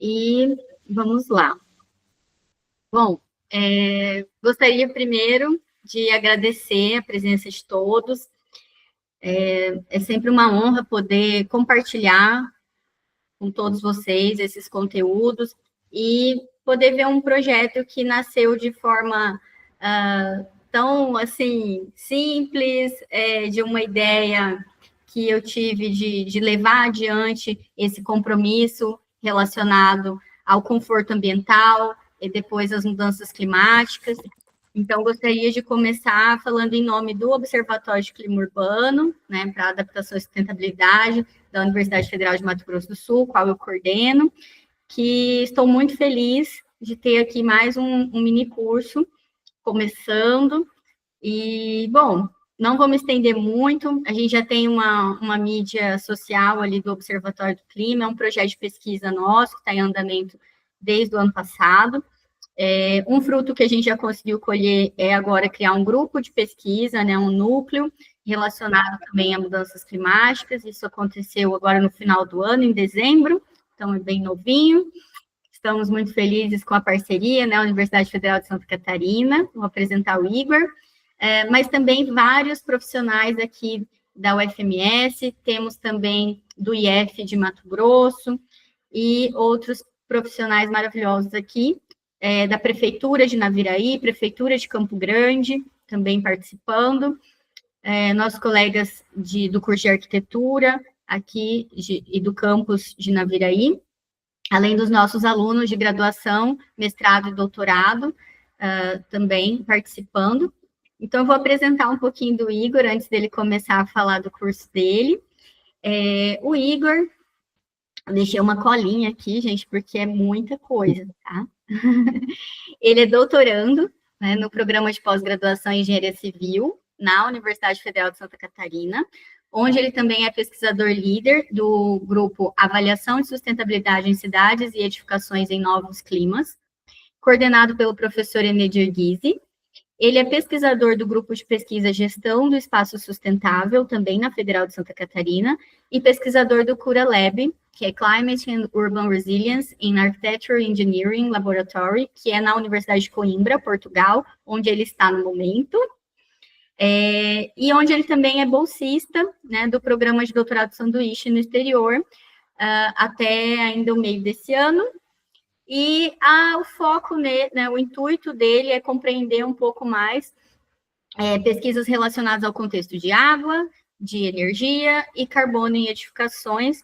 E vamos lá. Bom, gostaria primeiro de agradecer a presença de todos. É sempre uma honra poder compartilhar com todos vocês esses conteúdos e poder ver um projeto que nasceu de forma tão assim simples, de uma ideia que eu tive de levar adiante esse compromisso relacionado ao conforto ambiental e depois às mudanças climáticas. Então, gostaria de começar falando em nome do Observatório de Clima Urbano, né, para adaptação e sustentabilidade da Universidade Federal de Mato Grosso do Sul, qual eu coordeno, que estou muito feliz de ter aqui mais um mini curso começando. E, bom, não vou me estender muito, a gente já tem uma mídia social ali do Observatório do Clima, é um projeto de pesquisa nosso, que está em andamento desde o ano passado. Um fruto que a gente já conseguiu colher é agora criar um grupo de pesquisa, né, um núcleo relacionado também a mudanças climáticas. Isso aconteceu agora no final do ano, em dezembro, então é bem novinho. Estamos muito felizes com a parceria, né, Universidade Federal de Santa Catarina, vou apresentar o Igor, mas também vários profissionais aqui da UFMS, temos também do IF de Mato Grosso e outros profissionais maravilhosos aqui, da Prefeitura de Naviraí, Prefeitura de Campo Grande, também participando, nossos colegas do curso de arquitetura aqui e do campus de Naviraí, além dos nossos alunos de graduação, mestrado e doutorado, também participando. Então, eu vou apresentar um pouquinho do Igor, antes dele começar a falar do curso dele. O Igor, eu deixei uma colinha aqui, gente, porque é muita coisa, tá? Ele é doutorando, né, no programa de pós-graduação em Engenharia Civil, na Universidade Federal de Santa Catarina, onde ele também é pesquisador líder do grupo Avaliação de Sustentabilidade em Cidades e Edificações em Novos Climas, coordenado pelo professor Enedir Guise. Ele é pesquisador do grupo de pesquisa Gestão do Espaço Sustentável, também na Federal de Santa Catarina, e pesquisador do Cura Lab, que é Climate and Urban Resilience in Architecture Engineering Laboratory, que é na Universidade de Coimbra, Portugal, onde ele está no momento, e onde ele também é bolsista, né, do programa de doutorado sanduíche no exterior, até ainda o meio desse ano. E o foco, né, o intuito dele é compreender um pouco mais pesquisas relacionadas ao contexto de água, de energia e carbono em edificações,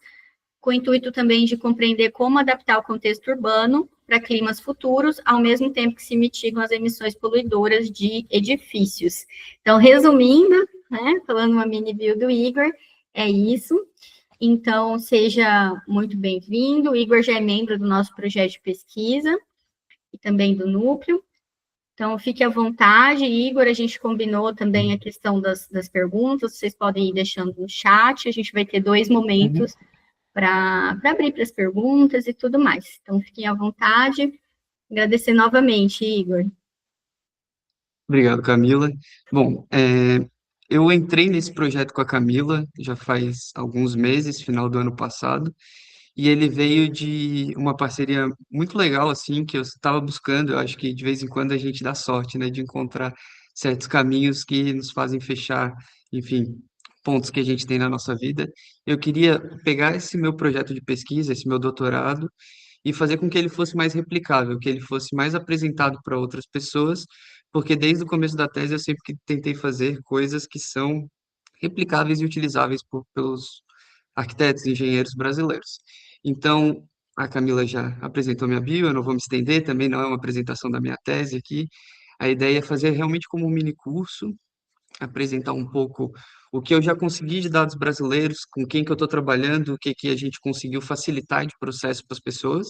com o intuito também de compreender como adaptar o contexto urbano para climas futuros, ao mesmo tempo que se mitigam as emissões poluidoras de edifícios. Então, resumindo, né, falando uma mini bio do Igor, é isso. Então, seja muito bem-vindo. O Igor já é membro do nosso projeto de pesquisa e também do núcleo. Então, fique à vontade, Igor. A gente combinou também a questão das perguntas, vocês podem ir deixando no chat. A gente vai ter 2 momentos para abrir para as perguntas e tudo mais. Então, fiquem à vontade. Agradecer novamente, Igor. Obrigado, Camila. Bom, eu entrei nesse projeto com a Camila já faz alguns meses, final do ano passado, e ele veio de uma parceria muito legal, assim, que eu estava buscando. Eu acho que de vez em quando a gente dá sorte, né, de encontrar certos caminhos que nos fazem fechar, enfim, pontos que a gente tem na nossa vida. Eu queria pegar esse meu projeto de pesquisa, esse meu doutorado, e fazer com que ele fosse mais replicável, que ele fosse mais apresentado para outras pessoas, porque desde o começo da tese eu sempre tentei fazer coisas que são replicáveis e utilizáveis pelos arquitetos e engenheiros brasileiros. Então, a Camila já apresentou minha bio, eu não vou me estender, também não é uma apresentação da minha tese aqui. A ideia é fazer realmente como um mini curso, apresentar um pouco o que eu já consegui de dados brasileiros, com quem que eu estou trabalhando, o que que a gente conseguiu facilitar de processo para as pessoas,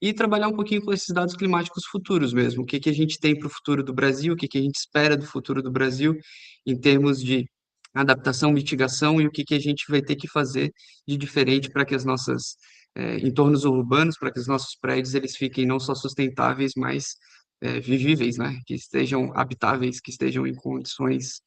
e trabalhar um pouquinho com esses dados climáticos futuros mesmo, o que que a gente tem para o futuro do Brasil, o que que a gente espera do futuro do Brasil em termos de adaptação, mitigação e o que que a gente vai ter que fazer de diferente para que as nossas entornos urbanos, para que os nossos prédios eles fiquem não só sustentáveis, mas vivíveis, né? Que estejam habitáveis, que estejam em condições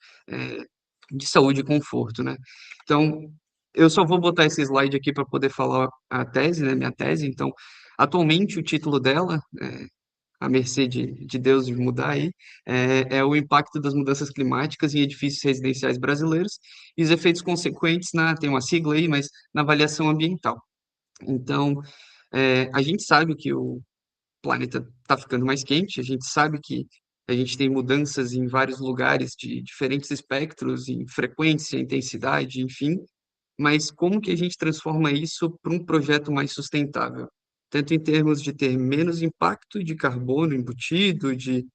de saúde e conforto, né? Então, eu só vou botar esse slide aqui para poder falar a tese, né, minha tese. Então, atualmente, o título dela, à mercê de Deus de mudar aí, é o impacto das mudanças climáticas em edifícios residenciais brasileiros e os efeitos consequentes tem uma sigla aí, mas na avaliação ambiental. Então, a gente sabe que o planeta está ficando mais quente, a gente sabe que a gente tem mudanças em vários lugares de diferentes espectros, em frequência, intensidade, enfim, mas como que a gente transforma isso para um projeto mais sustentável? Tanto em termos de ter menos impacto de carbono embutido, de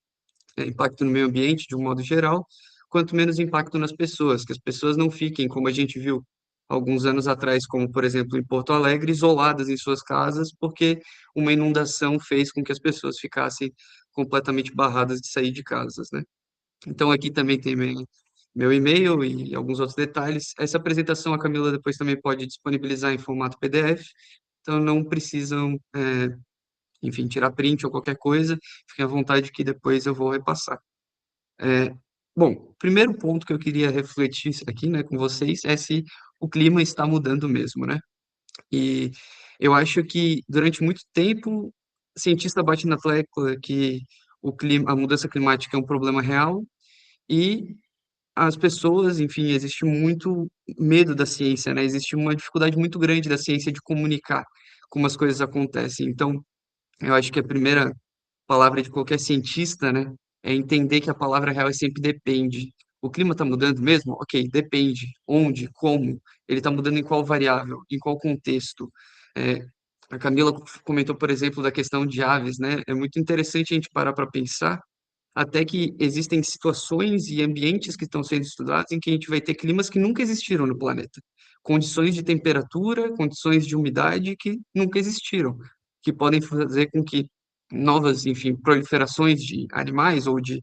impacto no meio ambiente de um modo geral, quanto menos impacto nas pessoas, que as pessoas não fiquem, como a gente viu alguns anos atrás, como por exemplo em Porto Alegre, isoladas em suas casas, porque uma inundação fez com que as pessoas ficassem completamente barradas de sair de casas, né? Então, aqui também tem meu e-mail e alguns outros detalhes. Essa apresentação a Camila depois também pode disponibilizar em formato PDF, então não precisam, enfim, tirar print ou qualquer coisa, fiquem à vontade que depois eu vou repassar. É, bom, o primeiro ponto que eu queria refletir aqui, né, com vocês é se o clima está mudando mesmo, né? E eu acho que durante muito tempo, cientista bate na tecla que a mudança climática é um problema real e as pessoas, enfim, existe muito medo da ciência, né? Existe uma dificuldade muito grande da ciência de comunicar como as coisas acontecem. Então, eu acho que a primeira palavra de qualquer cientista, né, é entender que a palavra real é sempre depende. O clima está mudando mesmo? Ok, depende. Onde? Como? Ele está mudando em qual variável? Em qual contexto? É, a Camila comentou, por exemplo, da questão de aves, né? É muito interessante a gente parar para pensar até que existem situações e ambientes que estão sendo estudados em que a gente vai ter climas que nunca existiram no planeta. Condições de temperatura, condições de umidade que nunca existiram, que podem fazer com que novas, enfim, proliferações de animais ou de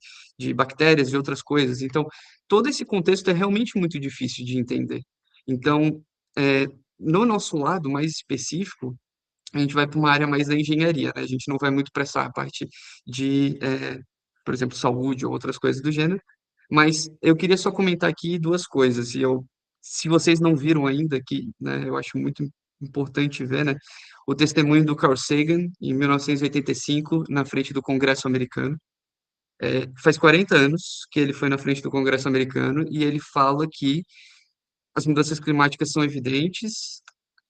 bactérias e outras coisas. Então, todo esse contexto é realmente muito difícil de entender. Então, é, no nosso lado mais específico, a gente vai para uma área mais da engenharia, né? A gente não vai muito para essa parte de, por exemplo, saúde ou outras coisas do gênero. Mas eu queria só comentar aqui duas coisas. Se vocês não viram ainda, que, né, eu acho muito importante ver, né, o testemunho do Carl Sagan em 1985 na frente do Congresso americano. Faz 40 anos que ele foi na frente do Congresso americano e ele fala que as mudanças climáticas são evidentes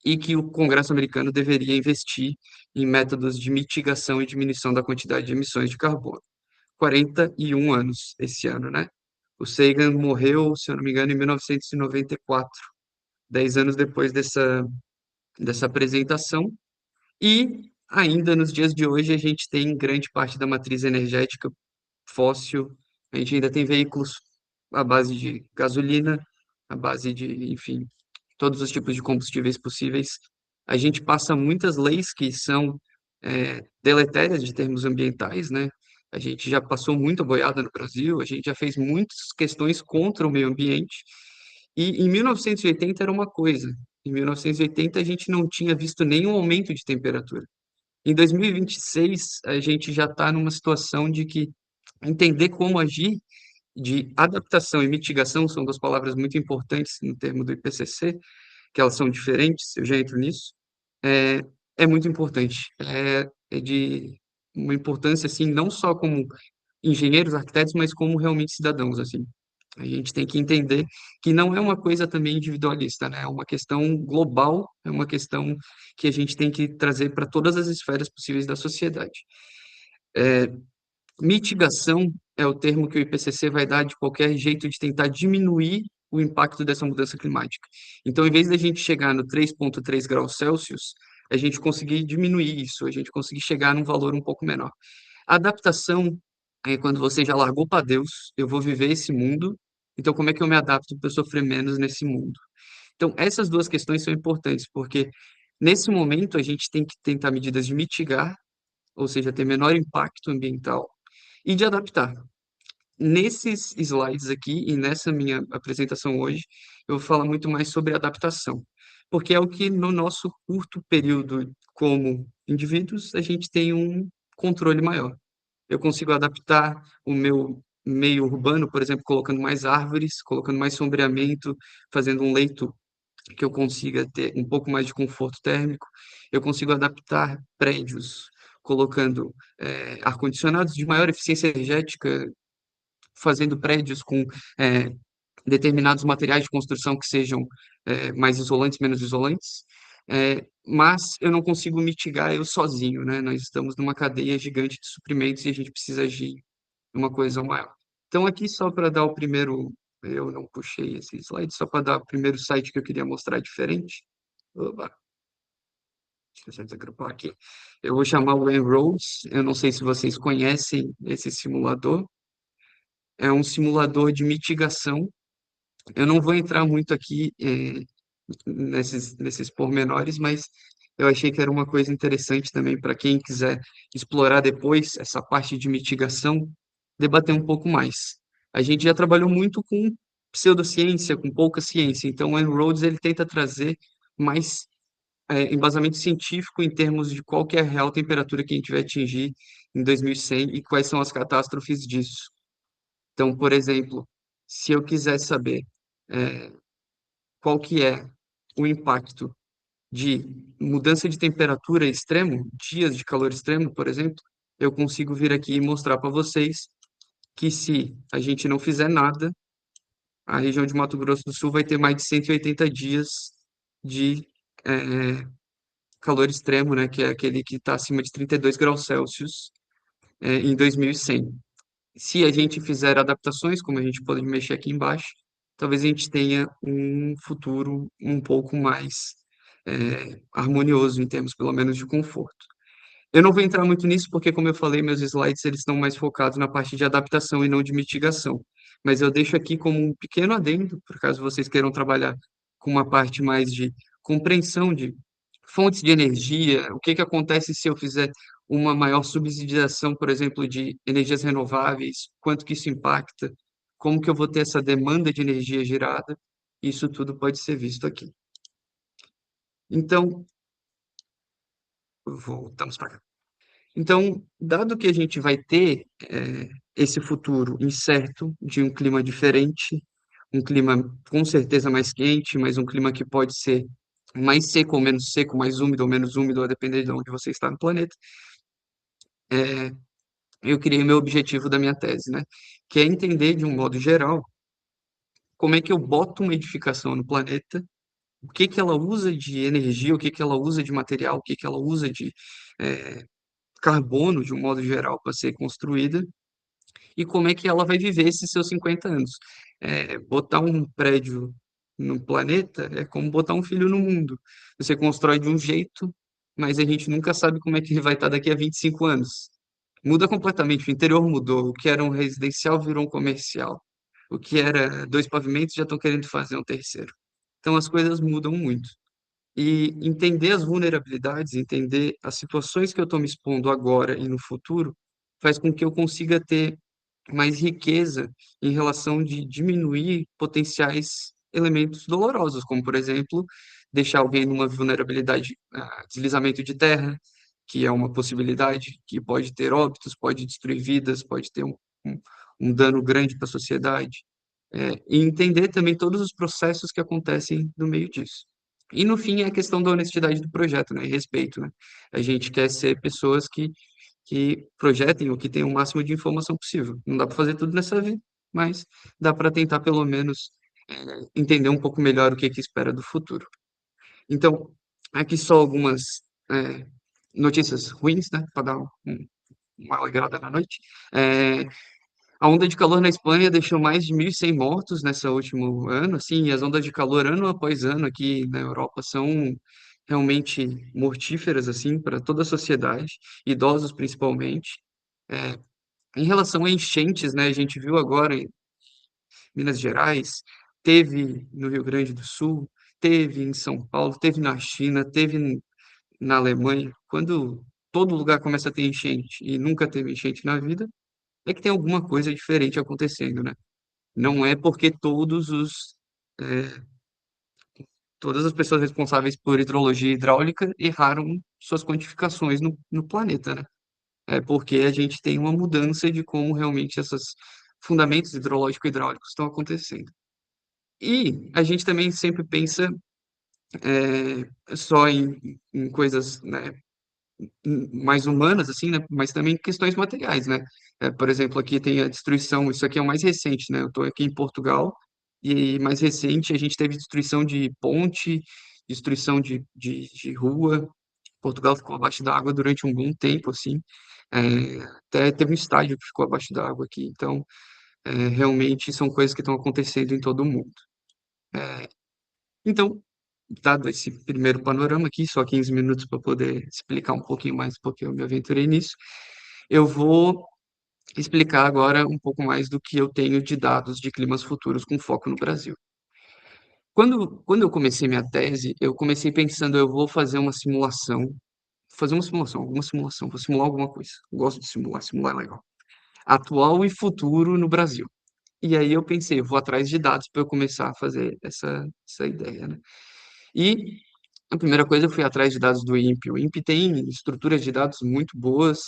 e que o Congresso americano deveria investir em métodos de mitigação e diminuição da quantidade de emissões de carbono. 41 anos esse ano, né? O Sagan morreu, se eu não me engano, em 1994, 10 anos depois dessa apresentação. E ainda nos dias de hoje, a gente tem grande parte da matriz energética fóssil, a gente ainda tem veículos à base de gasolina, à base de, enfim, todos os tipos de combustíveis possíveis. A gente passa muitas leis que são deletérias de termos ambientais, né? A gente já passou muita boiada no Brasil, a gente já fez muitas questões contra o meio ambiente, e em 1980 era uma coisa, em 1980 a gente não tinha visto nenhum aumento de temperatura. Em 2026, a gente já está numa situação de que entender como agir de adaptação e mitigação são duas palavras muito importantes no termo do IPCC, que elas são diferentes, eu já entro nisso, é, é muito importante. É de uma importância, assim, não só como engenheiros, arquitetos, mas como realmente cidadãos, assim. A gente tem que entender que não é uma coisa também individualista, né? É uma questão global, é uma questão que a gente tem que trazer para todas as esferas possíveis da sociedade. Mitigação é o termo que o IPCC vai dar de qualquer jeito de tentar diminuir o impacto dessa mudança climática. Então, em vez da gente chegar no 3,3 graus Celsius, a gente conseguir diminuir isso, a gente conseguir chegar num valor um pouco menor. A adaptação é quando você já largou para Deus, eu vou viver esse mundo, então como é que eu me adapto para eu sofrer menos nesse mundo? Então, essas duas questões são importantes, porque nesse momento a gente tem que tentar medidas de mitigar, ou seja, ter menor impacto ambiental, e de adaptar. Nesses slides aqui e nessa minha apresentação hoje, eu vou falar muito mais sobre adaptação, porque é o que no nosso curto período como indivíduos a gente tem um controle maior. Eu consigo adaptar o meu meio urbano, por exemplo, colocando mais árvores, colocando mais sombreamento, fazendo um leito que eu consiga ter um pouco mais de conforto térmico, eu consigo adaptar prédios colocando ar-condicionados de maior eficiência energética, fazendo prédios com é, determinados materiais de construção que sejam mais isolantes, menos isolantes, mas eu não consigo mitigar eu sozinho, né? Nós estamos numa cadeia gigante de suprimentos e a gente precisa agir uma coisa maior. Então, aqui só para dar o primeiro, eu não puxei esse slide, só para dar o primeiro site que eu queria mostrar diferente. Oba, deixa eu desagrupar aqui. Eu vou chamar o En-ROADS, eu não sei se vocês conhecem esse simulador. É um simulador de mitigação. Eu não vou entrar muito aqui nesses pormenores, mas eu achei que era uma coisa interessante também para quem quiser explorar depois essa parte de mitigação, debater um pouco mais. A gente já trabalhou muito com pseudociência, com pouca ciência, então o En-ROADS ele tenta trazer mais embasamento científico em termos de qual que é a real temperatura que a gente vai atingir em 2100 e quais são as catástrofes disso. Então, por exemplo, se eu quiser saber é, qual que é o impacto de mudança de temperatura extremo, dias de calor extremo, por exemplo, eu consigo vir aqui e mostrar para vocês que se a gente não fizer nada, a região de Mato Grosso do Sul vai ter mais de 180 dias de calor extremo, né, que é aquele que está acima de 32 graus Celsius, em 2100. Se a gente fizer adaptações, como a gente pode mexer aqui embaixo, talvez a gente tenha um futuro um pouco mais harmonioso em termos, pelo menos, de conforto. Eu não vou entrar muito nisso porque, como eu falei, meus slides eles estão mais focados na parte de adaptação e não de mitigação. Mas eu deixo aqui como um pequeno adendo, por caso vocês queiram trabalhar com uma parte mais de compreensão de fontes de energia, o que que acontece se eu fizer uma maior subsidiação, por exemplo, de energias renováveis, quanto que isso impacta, como que eu vou ter essa demanda de energia gerada, isso tudo pode ser visto aqui. Então, voltamos para cá. Então, dado que a gente vai ter esse futuro incerto de um clima diferente, um clima com certeza mais quente, mas um clima que pode ser mais seco ou menos seco, mais úmido ou menos úmido, a depender de onde você está no planeta, eu criei meu objetivo da minha tese, né? Que é entender, de um modo geral, como é que eu boto uma edificação no planeta, o que que ela usa de energia, o que que ela usa de material, o que que ela usa de carbono, de um modo geral, para ser construída, e como é que ela vai viver esses seus 50 anos. Botar um prédio no planeta é como botar um filho no mundo. Você constrói de um jeito, mas a gente nunca sabe como é que ele vai estar daqui a 25 anos. Muda completamente, o interior mudou, o que era um residencial virou um comercial. O que era dois pavimentos já estão querendo fazer um terceiro. Então as coisas mudam muito. E entender as vulnerabilidades, entender as situações que eu estou me expondo agora e no futuro, faz com que eu consiga ter mais riqueza em relação de diminuir potenciais elementos dolorosos, como, por exemplo, deixar alguém numa vulnerabilidade, deslizamento de terra, que é uma possibilidade que pode ter óbitos, pode destruir vidas, pode ter um, um dano grande para a sociedade. E entender também todos os processos que acontecem no meio disso. E no fim é a questão da honestidade do projeto, né? E respeito, né? A gente quer ser pessoas que projetem ou que tenham o máximo de informação possível. Não dá para fazer tudo nessa vida, mas dá para tentar pelo menos entender um pouco melhor o que que espera do futuro. Então, aqui só algumas notícias ruins, né? Para dar uma alegrada na noite. É, a onda de calor na Espanha deixou mais de 1.100 mortos nesse último ano, assim, e as ondas de calor ano após ano aqui na Europa são realmente mortíferas, assim, para toda a sociedade, idosos principalmente. Em relação a enchentes, né, a gente viu agora em Minas Gerais, teve no Rio Grande do Sul, teve em São Paulo, teve na China, teve na Alemanha. Quando todo lugar começa a ter enchente e nunca teve enchente na vida, é que tem alguma coisa diferente acontecendo, né? Não é porque todas as pessoas responsáveis por hidrologia hidráulica erraram suas quantificações no planeta, né? É porque a gente tem uma mudança de como realmente esses fundamentos hidrológico-hidráulicos estão acontecendo. E a gente também sempre pensa só em coisas, né, mais humanas, assim, né? Mas também questões materiais, né? Por exemplo, aqui tem a destruição, isso aqui é o mais recente, né? Eu estou aqui em Portugal e mais recente a gente teve destruição de ponte, destruição de rua. Portugal ficou abaixo d'água durante um bom tempo, assim. É, até teve um estádio que ficou abaixo d'água aqui. Então, realmente são coisas que estão acontecendo em todo o mundo. Então, dado esse primeiro panorama aqui, só 15 minutos para poder explicar um pouquinho mais porque eu me aventurei nisso, eu vou explicar agora um pouco mais do que eu tenho de dados de climas futuros com foco no Brasil. Quando eu comecei minha tese, eu comecei pensando, eu vou fazer uma simulação, alguma simulação, vou simular alguma coisa. Gosto de simular, simular é legal. Atual e futuro no Brasil. E aí eu pensei, eu vou atrás de dados para eu começar a fazer essa ideia, né? E a primeira coisa, eu fui atrás de dados do INPE. O INPE tem estruturas de dados muito boas,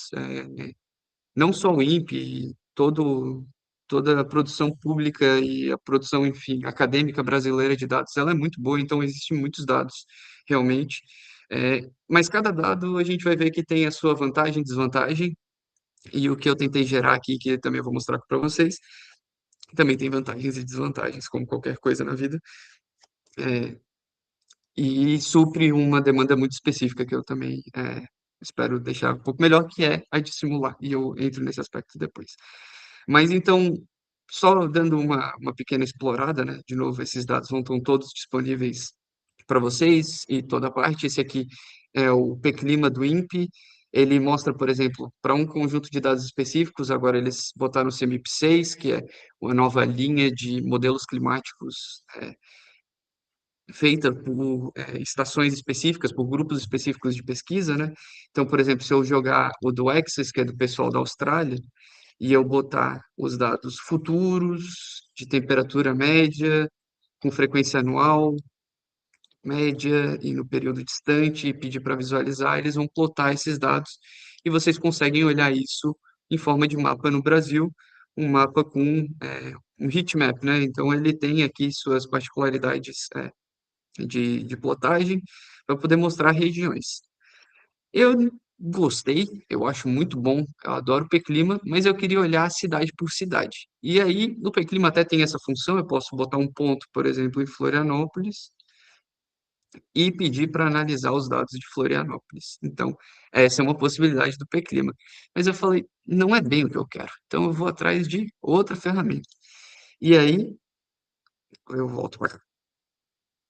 não só o INPE, toda a produção pública e a produção, enfim, acadêmica brasileira de dados, ela é muito boa, então existem muitos dados, realmente. Mas cada dado a gente vai ver que tem a sua vantagem e desvantagem, e o que eu tentei gerar aqui, que também eu vou mostrar para vocês, também tem vantagens e desvantagens, como qualquer coisa na vida. E supre uma demanda muito específica que eu também espero deixar um pouco melhor, que é a de simular, e eu entro nesse aspecto depois. Mas então, só dando uma pequena explorada, né? De novo, esses dados vão estar todos disponíveis para vocês e toda parte. Esse aqui é o P-Clima do INPE. Ele mostra, por exemplo, para um conjunto de dados específicos, agora eles botaram o CMIP6, que é uma nova linha de modelos climáticos feita por estações específicas, por grupos específicos de pesquisa, né? Então, por exemplo, se eu jogar o do Access, que é do pessoal da Austrália, e eu botar os dados futuros, de temperatura média, com frequência anual, média e no período distante, e pedir para visualizar, eles vão plotar esses dados e vocês conseguem olhar isso em forma de mapa no Brasil, um mapa com um heatmap, né? Então, ele tem aqui suas particularidades de plotagem para poder mostrar regiões. Eu gostei, eu acho muito bom, eu adoro o P-Clima, mas eu queria olhar cidade por cidade. E aí, no P-Clima até tem essa função, eu posso botar um ponto, por exemplo, em Florianópolis e pedir para analisar os dados de Florianópolis. Então, essa é uma possibilidade do P-Clima. Mas eu falei, não é bem o que eu quero. Então, eu vou atrás de outra ferramenta. E aí, eu volto para cá.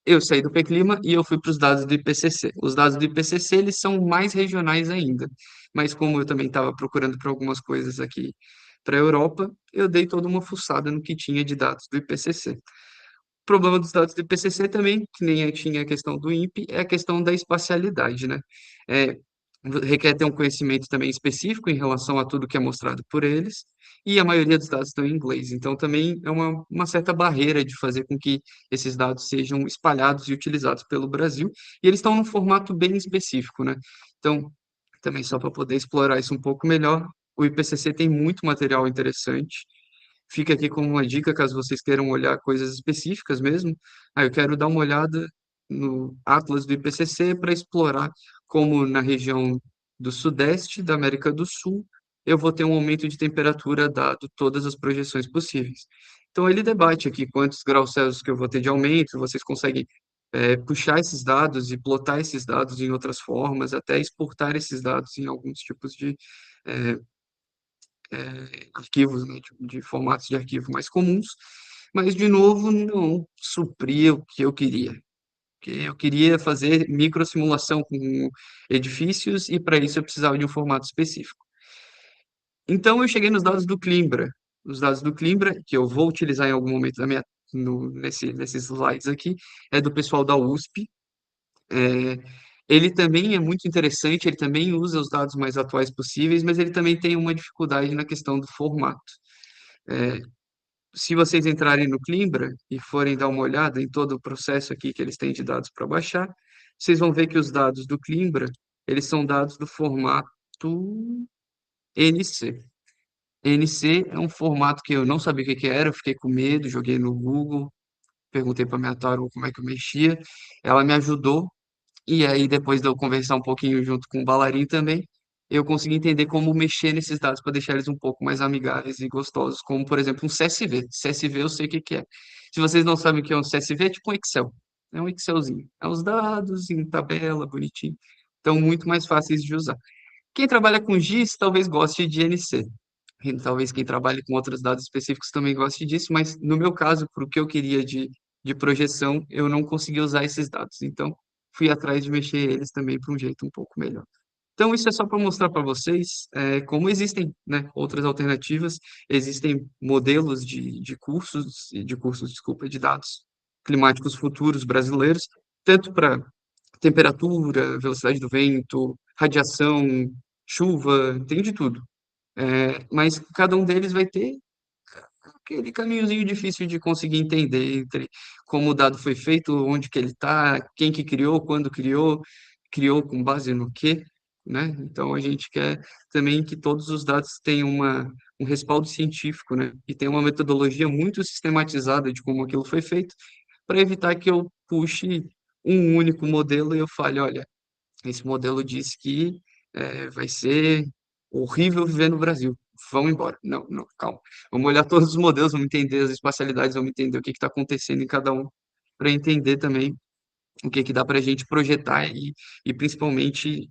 Eu saí do P-Clima e eu fui para os dados do IPCC. Os dados do IPCC, eles são mais regionais ainda, mas como eu também estava procurando para algumas coisas aqui para a Europa, eu dei toda uma fuçada no que tinha de dados do IPCC. O problema dos dados do IPCC também, que nem tinha a questão do INPE, é a questão da espacialidade, né? É, requer ter um conhecimento também específico em relação a tudo que é mostrado por eles, e a maioria dos dados estão em inglês. Então, também é uma certa barreira de fazer com que esses dados sejam espalhados e utilizados pelo Brasil, e eles estão num formato bem específico, né? Então, também só para poder explorar isso um pouco melhor, o IPCC tem muito material interessante. Fica aqui como uma dica, caso vocês queiram olhar coisas específicas mesmo. Eu quero dar uma olhada no Atlas do IPCC para explorar como na região do Sudeste da América do Sul eu vou ter um aumento de temperatura dado todas as projeções possíveis. Então ele debate aqui quantos graus Celsius que eu vou ter de aumento, vocês conseguem puxar esses dados e plotar esses dados em outras formas, até exportar esses dados em alguns tipos de eh, arquivos, né, de formatos de arquivo mais comuns, mas, de novo, não supria o que eu queria. Porque eu queria fazer microsimulação com edifícios e, para isso, eu precisava de um formato específico. Então, eu cheguei nos dados do Climbra. Os dados do Climbra, que eu vou utilizar em algum momento nesses slides aqui, é do pessoal da USP. É, ele também é muito interessante, ele também usa os dados mais atuais possíveis, mas ele também tem uma dificuldade na questão do formato. Se vocês entrarem no Climbra e forem dar uma olhada em todo o processo aqui que eles têm de dados para baixar, vocês vão ver que os dados do Climbra, eles são dados do formato NC. NC é um formato que eu não sabia o que que era, eu fiquei com medo, joguei no Google, perguntei para minha tarô como é que eu mexia, ela me ajudou, e aí depois de eu conversar um pouquinho junto com o bailarim também, eu consegui entender como mexer nesses dados para deixar eles um pouco mais amigáveis e gostosos, como por exemplo um CSV. CSV eu sei o que que é. Se vocês não sabem o que é um CSV, é tipo um Excel. É um Excelzinho. É os dados em tabela, bonitinho. Então, muito mais fáceis de usar. Quem trabalha com GIS talvez goste de NC. E talvez quem trabalhe com outros dados específicos também goste disso, mas no meu caso, para o que eu queria de projeção, eu não consegui usar esses dados. Então, fui atrás de mexer eles também para um jeito um pouco melhor. Então, isso é só para mostrar para vocês como existem, né, outras alternativas, existem modelos de cursos, desculpa, de dados climáticos futuros brasileiros, tanto para temperatura, velocidade do vento, radiação, chuva, tem de tudo. Mas cada um deles vai ter aquele caminhozinho difícil de conseguir entender entre como o dado foi feito, onde que ele está, quem que criou, quando criou, criou com base no quê, né? Então a gente quer também que todos os dados tenham um respaldo científico, né? E tenha uma metodologia muito sistematizada de como aquilo foi feito, para evitar que eu puxe um único modelo e eu fale, olha, esse modelo diz que vai ser horrível viver no Brasil. Vão embora. Não, não, calma. Vamos olhar todos os modelos, vamos entender as espacialidades, vamos entender o que está acontecendo em cada um, para entender também o que dá para a gente projetar e principalmente,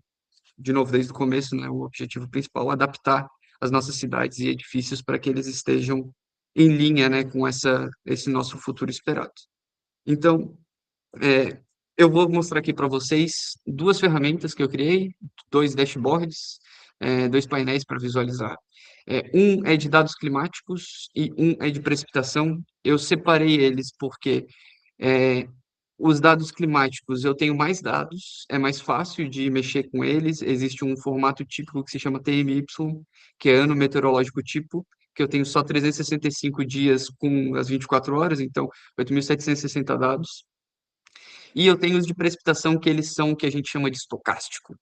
de novo, desde o começo, né, o objetivo principal, adaptar as nossas cidades e edifícios para que eles estejam em linha, né, com esse nosso futuro esperado. Então, é, eu vou mostrar aqui para vocês duas ferramentas que eu criei, dois dashboards, dois painéis para visualizar. Um é de dados climáticos e um é de precipitação. Eu separei eles porque é, os dados climáticos eu tenho mais dados, é mais fácil de mexer com eles. Existe um formato típico que se chama TMY, que é ano meteorológico tipo, que eu tenho só 365 dias com as 24 horas, então 8.760 dados. E eu tenho os de precipitação, que eles são o que a gente chama de estocástico.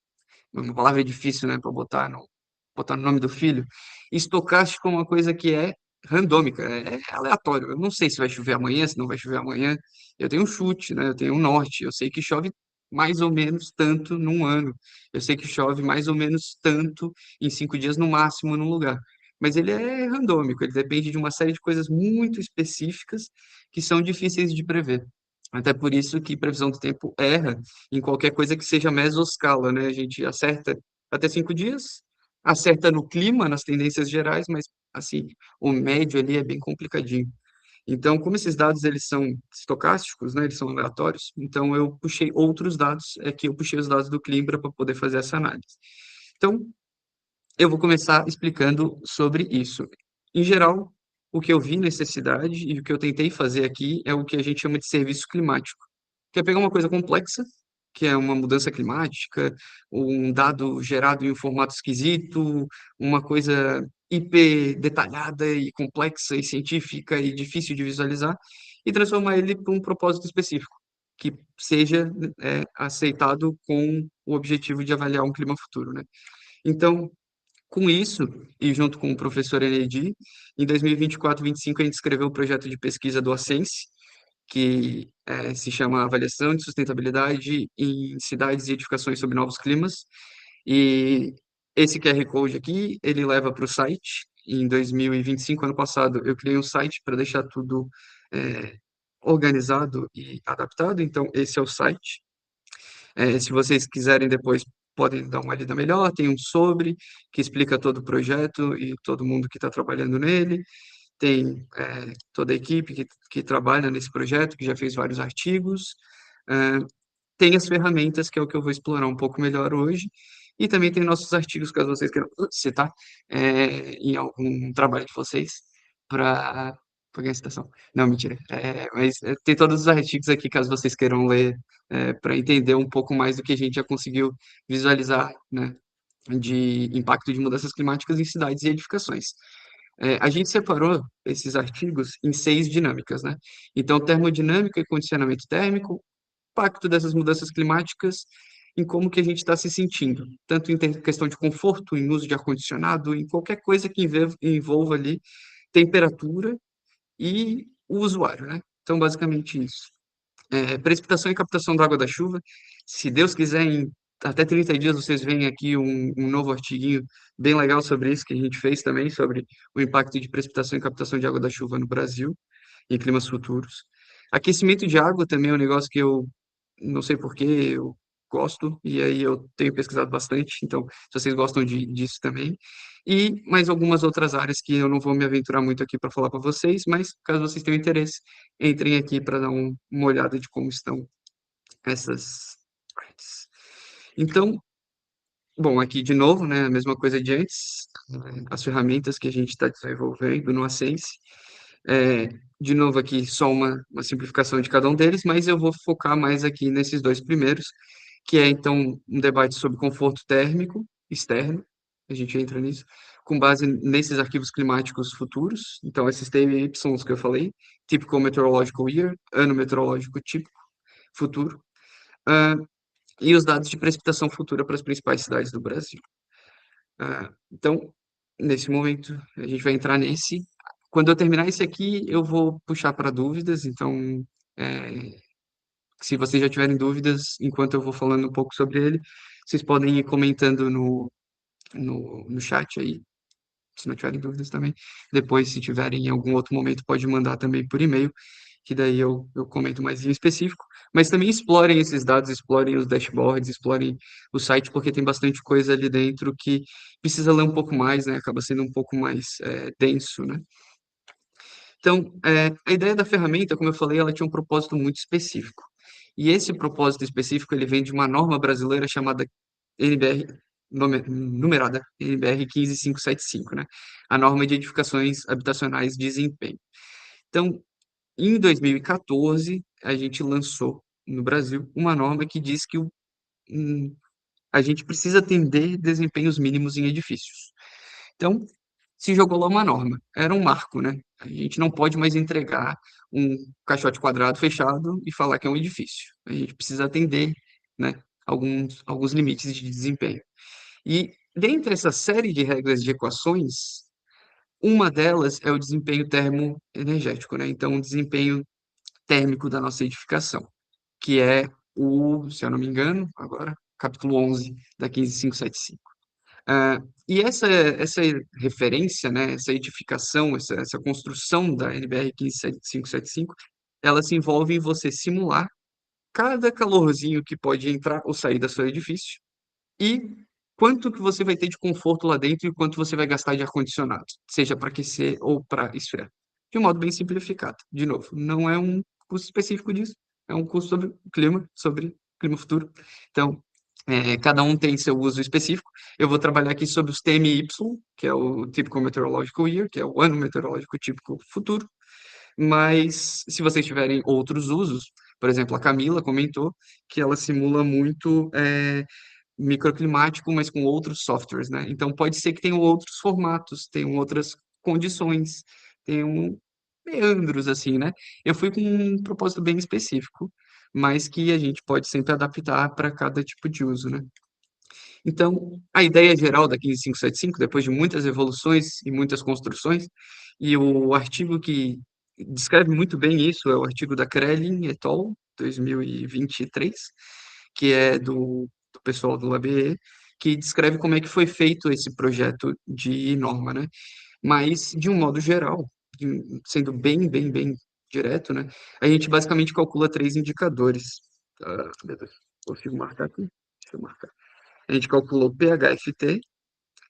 Uma palavra difícil, né, para botar no nome do filho. Estocástico é uma coisa que é randômica, é aleatório. Eu não sei se vai chover amanhã, se não vai chover amanhã. Eu tenho um chute, né? Eu tenho um norte. Eu sei que chove mais ou menos tanto num ano. Eu sei que chove mais ou menos tanto em 5 dias no máximo num lugar. Mas ele é randômico, ele depende de uma série de coisas muito específicas que são difíceis de prever. Até por isso que previsão do tempo erra em qualquer coisa que seja mesoscala, né? A gente acerta até 5 dias, acerta no clima, nas tendências gerais, mas assim, o médio ali é bem complicadinho. Então, como esses dados eles são estocásticos, né? Eles são aleatórios, então eu puxei outros dados, é que eu puxei os dados do Climbra para poder fazer essa análise. Então, eu vou começar explicando sobre isso. Em geral, o que eu vi necessidade e o que eu tentei fazer aqui é o que a gente chama de serviço climático, que é pegar uma coisa complexa, que é uma mudança climática, um dado gerado em um formato esquisito, uma coisa hiper detalhada e complexa e científica e difícil de visualizar, e transformar ele para um propósito específico, que seja aceitado com o objetivo de avaliar um clima futuro, né? Então, com isso, e junto com o professor Enedi, em 2024 e 2025 a gente escreveu o projeto de pesquisa do Ascense, que se chama Avaliação de Sustentabilidade em Cidades e Edificações sob Novos Climas. E esse QR Code aqui, ele leva para o site. Em 2025, ano passado, eu criei um site para deixar tudo organizado e adaptado. Então, esse é o site. Se vocês quiserem depois, podem dar uma lida melhor. Tem um sobre, que explica todo o projeto e todo mundo que está trabalhando nele. Tem toda a equipe que trabalha nesse projeto, que já fez vários artigos. É, tem as ferramentas, que é o que eu vou explorar um pouco melhor hoje. E também tem nossos artigos, caso vocês queiram citar, em algum trabalho de vocês, para ganhar citação. Não, mentira. Mas tem todos os artigos aqui, caso vocês queiram ler, para entender um pouco mais do que a gente já conseguiu visualizar, né, de impacto de mudanças climáticas em cidades e edificações. A gente separou esses artigos em 6 dinâmicas, né? Então, termodinâmica e condicionamento térmico, impacto dessas mudanças climáticas em como que a gente está se sentindo, tanto em questão de conforto, em uso de ar-condicionado, em qualquer coisa que envolva ali temperatura e o usuário, né? Então, basicamente isso. Precipitação e captação da água da chuva. Se Deus quiser, em até 30 dias vocês veem aqui um novo artiguinho bem legal sobre isso que a gente fez também, sobre o impacto de precipitação e captação de água da chuva no Brasil em climas futuros. Aquecimento de água também é um negócio que eu não sei por que eu gosto, e aí eu tenho pesquisado bastante, então, se vocês gostam disso também. E mais algumas outras áreas que eu não vou me aventurar muito aqui para falar para vocês, mas caso vocês tenham interesse, entrem aqui para dar uma olhada de como estão essas partes. Então, bom, aqui de novo, né, a mesma coisa de antes, as ferramentas que a gente está desenvolvendo no Ascense. É, de novo aqui, só uma simplificação de cada um deles, mas eu vou focar mais aqui nesses dois primeiros, que é, então, um debate sobre conforto térmico externo, a gente entra nisso, com base nesses arquivos climáticos futuros, então, esses TMYs que eu falei, Typical Meteorological Year, ano meteorológico típico, futuro, ah, e os dados de precipitação futura para as principais cidades do Brasil. Então, nesse momento, a gente vai entrar nesse. Quando eu terminar esse aqui, eu vou puxar para dúvidas. Então, é, se vocês já tiverem dúvidas, enquanto eu vou falando um pouco sobre ele, vocês podem ir comentando no chat aí, se não tiverem dúvidas também. Depois, se tiverem em algum outro momento, pode mandar também por e-mail, que daí eu comento mais em específico. Mas também explorem esses dados, explorem os dashboards, explorem o site, porque tem bastante coisa ali dentro que precisa ler um pouco mais, né? Acaba sendo um pouco mais denso, né? Então, a ideia da ferramenta, como eu falei, ela tinha um propósito muito específico. E esse propósito específico, ele vem de uma norma brasileira chamada NBR, numerada NBR 15575, né? A norma de edificações habitacionais de desempenho. Então, em 2014, a gente lançou no Brasil uma norma que diz que a gente precisa atender desempenhos mínimos em edifícios. Então, se jogou lá uma norma, era um marco, né? A gente não pode mais entregar um caixote quadrado fechado e falar que é um edifício. A gente precisa atender, né, alguns limites de desempenho. E dentre essa série de regras de equações, uma delas é o desempenho termoenergético, né? Então, o desempenho térmico da nossa edificação, que é se eu não me engano, agora, capítulo 11 da 15575. E essa referência, né, essa edificação, essa construção da NBR 15575, ela se envolve em você simular cada calorzinho que pode entrar ou sair do seu edifício e quanto que você vai ter de conforto lá dentro e quanto você vai gastar de ar-condicionado, seja para aquecer ou para esfriar. De um modo bem simplificado. De novo, não é um custo específico disso, é um custo sobre clima futuro. Então, cada um tem seu uso específico. Eu vou trabalhar aqui sobre os TMY, que é o Typical Meteorological Year, que é o ano meteorológico típico futuro. Mas, se vocês tiverem outros usos, por exemplo, a Camila comentou que ela simula muito microclimático, mas com outros softwares, né? Então pode ser que tenham outros formatos, tenham outras condições, tenham meandros assim, né? Eu fui com um propósito bem específico, mas que a gente pode sempre adaptar para cada tipo de uso, né? Então, a ideia geral da 15575, depois de muitas evoluções e muitas construções, e o artigo que descreve muito bem isso é o artigo da Krelin et al., 2023, que é do pessoal do LabE, que descreve como é que foi feito esse projeto de norma, né? Mas, de um modo geral, sendo bem direto, né? A gente basicamente calcula três indicadores. Meu Deus, consigo marcar aqui? Deixa eu marcar. A gente calculou PHFT,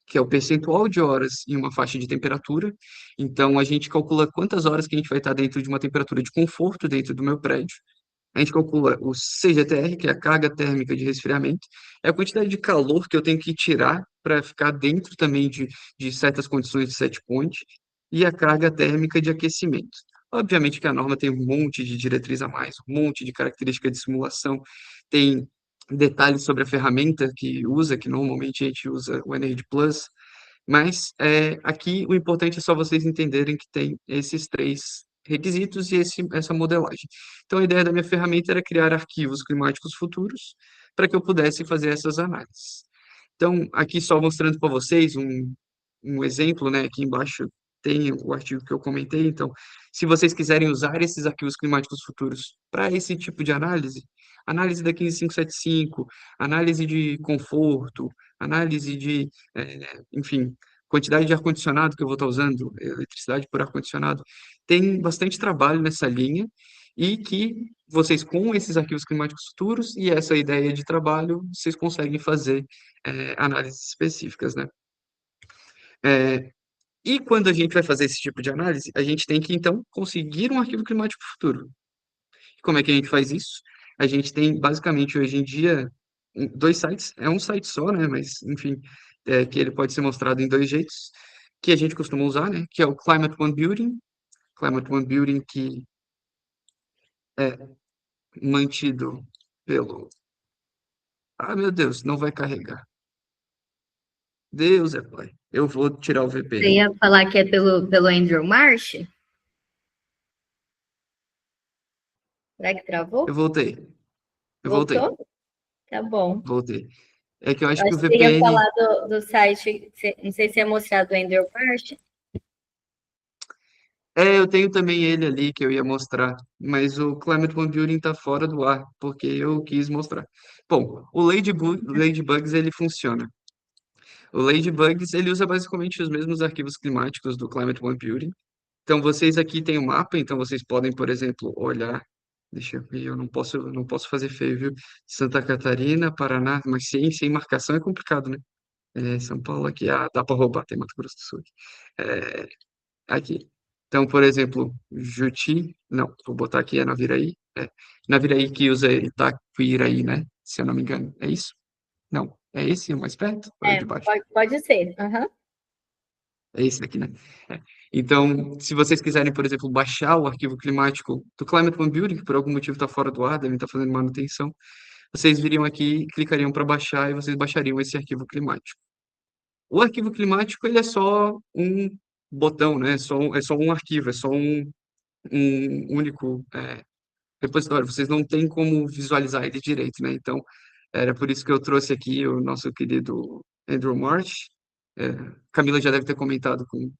que é o percentual de horas em uma faixa de temperatura. Então, a gente calcula quantas horas que a gente vai estar dentro de uma temperatura de conforto dentro do meu prédio. A gente calcula o CGTR, que é a carga térmica de resfriamento, é a quantidade de calor que eu tenho que tirar para ficar dentro também de certas condições de set point, e a carga térmica de aquecimento. Obviamente que a norma tem um monte de diretriz a mais, um monte de característica de simulação, tem detalhes sobre a ferramenta que usa, que normalmente a gente usa o Energy Plus, mas aqui o importante é só vocês entenderem que tem esses três requisitos e essa modelagem. Então, a ideia da minha ferramenta era criar arquivos climáticos futuros para que eu pudesse fazer essas análises. Então, aqui só mostrando para vocês um exemplo, né? Aqui embaixo tem o artigo que eu comentei. Então, se vocês quiserem usar esses arquivos climáticos futuros para esse tipo de análise, análise da 15575, análise de conforto, análise de, enfim, quantidade de ar-condicionado que eu vou estar usando, eletricidade por ar-condicionado, tem bastante trabalho nessa linha e que vocês, com esses arquivos climáticos futuros e essa ideia de trabalho, vocês conseguem fazer análises específicas, né? É, e quando a gente vai fazer esse tipo de análise, a gente tem que, então, conseguir um arquivo climático futuro. Como é que a gente faz isso? A gente tem, basicamente, hoje em dia, dois sites. É um site só, né? Mas, enfim, que ele pode ser mostrado em dois jeitos, que a gente costuma usar, né? Que é o Climate One Building. Climate One Building que é mantido pelo... Ah, meu Deus, não vai carregar. Deus é pai. Eu vou tirar o Você VPN. ia falar que é pelo Andrew Marsh? Será que Eu travou? voltei. Eu voltei. Voltou? Tá bom. Voltei. É que eu acho Eu que o acho que você ia VPN... falar do site, não sei se é mostrado do Andrew Marsh. Eu tenho também ele ali que eu ia mostrar, mas o Climate One Building tá fora do ar, porque eu quis mostrar. Bom, o Ladybugs ele funciona. O Ladybugs ele usa basicamente os mesmos arquivos climáticos do Climate One Building. Então vocês aqui têm o mapa, então vocês podem, por exemplo, olhar. Deixa eu ver, eu não posso fazer feio, viu? Santa Catarina, Paraná, mas sem marcação é complicado, né? São Paulo aqui, dá para roubar, tem Mato Grosso do Sul. É, Aqui. Então, por exemplo, Juti, não, vou botar aqui é Naviraí. Naviraí que usa Itaquiraí, né? Se eu não me engano. É isso? Não. É esse o mais perto? Ou é o É, de baixo? pode ser. Aham. É esse daqui, né? É. Então, se vocês quiserem, por exemplo, baixar o arquivo climático do Climate One Building, que por algum motivo está fora do ar, devem estar fazendo manutenção, vocês viriam aqui, clicariam para baixar e vocês baixariam esse arquivo climático. O arquivo climático, ele é só um botão, né? É só um arquivo, é só um único repositório. Vocês não têm como visualizar ele direito, né? Então, era por isso que eu trouxe aqui o nosso querido Andrew Marsh. É, Camila já deve ter comentado com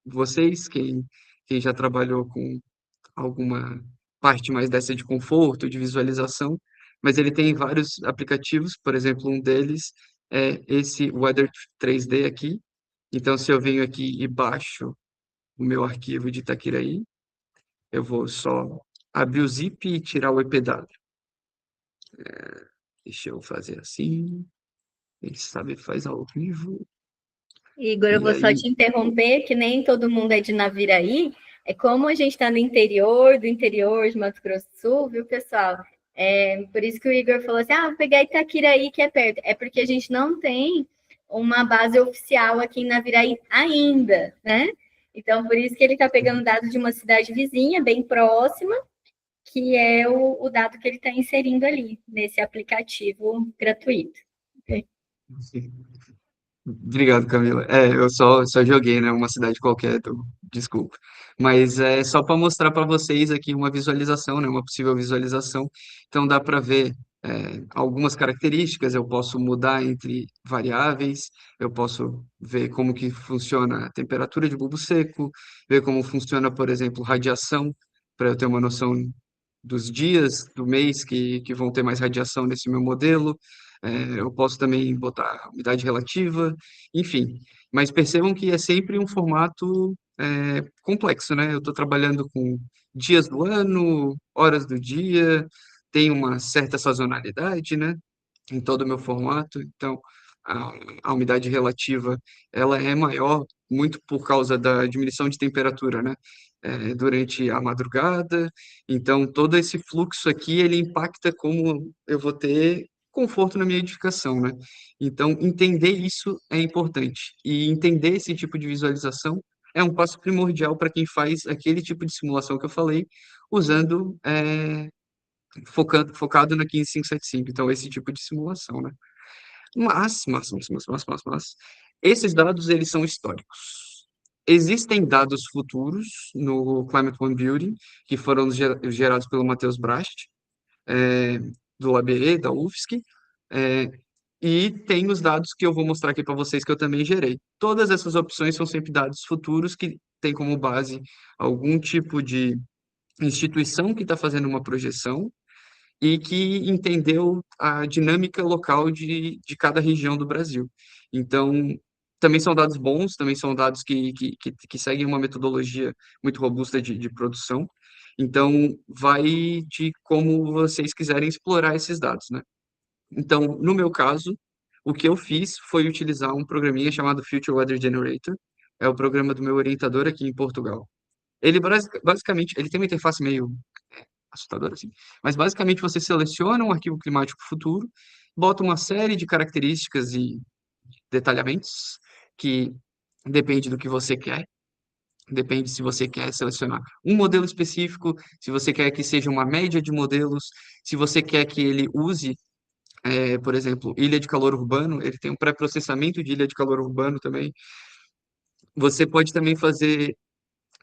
vocês, quem já trabalhou com alguma parte mais dessa de conforto, de visualização, mas ele tem vários aplicativos, por exemplo, um deles é esse Weather 3D aqui. Então, se eu venho aqui e baixo o meu arquivo de Itaquiraí, eu vou só abrir o zip e tirar o EPW. Deixa eu fazer assim. Quem sabe faz ao vivo. Igor, eu E vou só aí, te interromper, que nem todo mundo é de Naviraí. É como a gente está no interior, do interior de Mato Grosso do Sul, viu, pessoal? Por isso que o Igor falou assim: vou pegar Itaquiraí, que é perto. É porque a gente não tem uma base oficial aqui em Naviraí ainda, né? Então, por isso que ele está pegando dados de uma cidade vizinha, bem próxima, que é o dado que ele está inserindo ali, nesse aplicativo gratuito. obrigado, Camila. Eu só joguei, né? Uma cidade qualquer, desculpa. Mas é só para mostrar para vocês aqui uma visualização, né? Uma possível visualização. Então dá para ver algumas características. Eu posso mudar entre variáveis. Eu posso ver como que funciona a temperatura de bulbo seco, ver como funciona, por exemplo, radiação, para eu ter uma noção dos dias do mês que vão ter mais radiação nesse meu modelo. Eu posso também botar umidade relativa, enfim. Mas percebam que é sempre um formato complexo, né? Eu estou trabalhando com dias do ano, horas do dia, tem uma certa sazonalidade, né? Em todo o meu formato. Então, a, a umidade relativa, ela é maior muito por causa da diminuição de temperatura, né? Durante a madrugada. Então, todo esse fluxo aqui, ele impacta como eu vou ter conforto na minha edificação, né? Então, entender isso é importante. E entender esse tipo de visualização é um passo primordial para quem faz aquele tipo de simulação que eu falei, usando, focado na 15575. Então, esse tipo de simulação, né? Mas, esses dados, eles são históricos. Existem dados futuros no Climate One Building, que foram gerados pelo Matheus Brast, é, do ABE, da UFSC, é, e tem os dados que eu vou mostrar aqui para vocês que eu também gerei. Todas essas opções são sempre dados futuros que tem como base algum tipo de instituição que está fazendo uma projeção e que entendeu a dinâmica local de cada região do Brasil. Então, também são dados bons, também são dados que seguem uma metodologia muito robusta de produção. Então, vai de como vocês quiserem explorar esses dados, né? Então, no meu caso, o que eu fiz foi utilizar um programinha chamado Future Weather Generator. É o programa do meu orientador aqui em Portugal. Ele basicamente, ele tem uma interface meio assustadora assim, mas basicamente você seleciona um arquivo climático futuro, bota uma série de características e detalhamentos que depende do que você quer. Depende se você quer selecionar um modelo específico, se você quer que seja uma média de modelos, se você quer que ele use por exemplo, ilha de calor urbano, ele tem um pré-processamento de ilha de calor urbano também. Você pode também fazer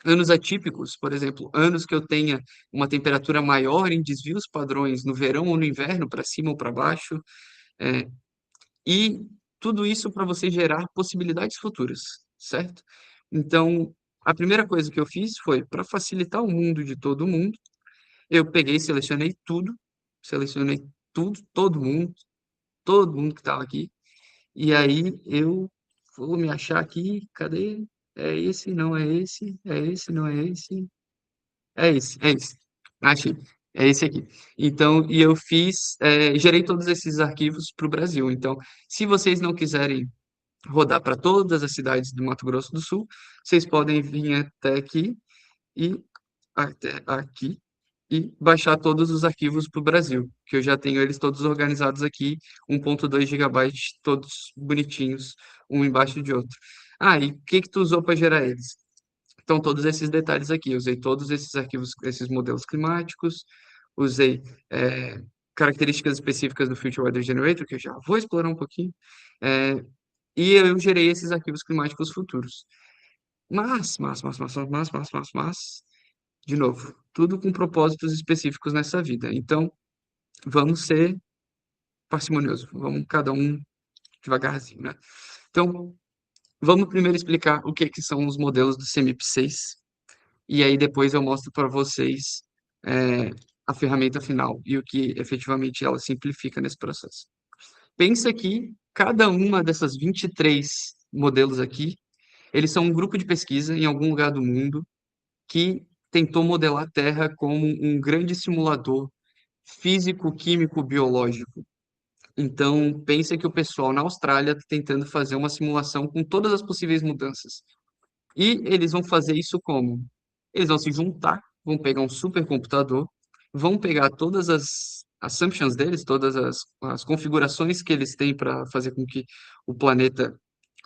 anos atípicos, por exemplo, anos que eu tenha uma temperatura maior em desvios padrões no verão ou no inverno, para cima ou para baixo, é, e tudo isso para você gerar possibilidades futuras, certo? Então, a primeira coisa que eu fiz foi, para facilitar o mundo de todo mundo, eu peguei e selecionei tudo, todo mundo que estava aqui. E aí eu vou me achar aqui, cadê? É esse, não é esse, é esse, não é esse, é esse. Achei. É esse aqui. Então, e eu gerei todos esses arquivos para o Brasil. Então, se vocês não quiserem rodar para todas as cidades do Mato Grosso do Sul, vocês podem vir e até aqui e baixar todos os arquivos para o Brasil, que eu já tenho eles todos organizados aqui, 1.2 gigabytes, todos bonitinhos, um embaixo de outro. Ah, e o que que tu usou para gerar eles? Então, todos esses detalhes aqui, eu usei todos esses arquivos, esses modelos climáticos, usei características específicas do Future Weather Generator, que eu já vou explorar um pouquinho, é, e eu gerei esses arquivos climáticos futuros. Mas, de novo, tudo com propósitos específicos nessa vida. Então, vamos ser parcimoniosos, vamos cada um devagarzinho, né? Então, vamos primeiro explicar o que que são os modelos do CMIP6, e aí depois eu mostro para vocês é, a ferramenta final e o que efetivamente ela simplifica nesse processo. Pensa que cada uma dessas 23 modelos aqui, eles são um grupo de pesquisa em algum lugar do mundo que tentou modelar a Terra como um grande simulador físico, químico, biológico. Então, pensa que o pessoal na Austrália está tentando fazer uma simulação com todas as possíveis mudanças. E eles vão fazer isso como? Eles vão se juntar, vão pegar um supercomputador, vão pegar todas as assumptions deles, todas as configurações que eles têm para fazer com que o planeta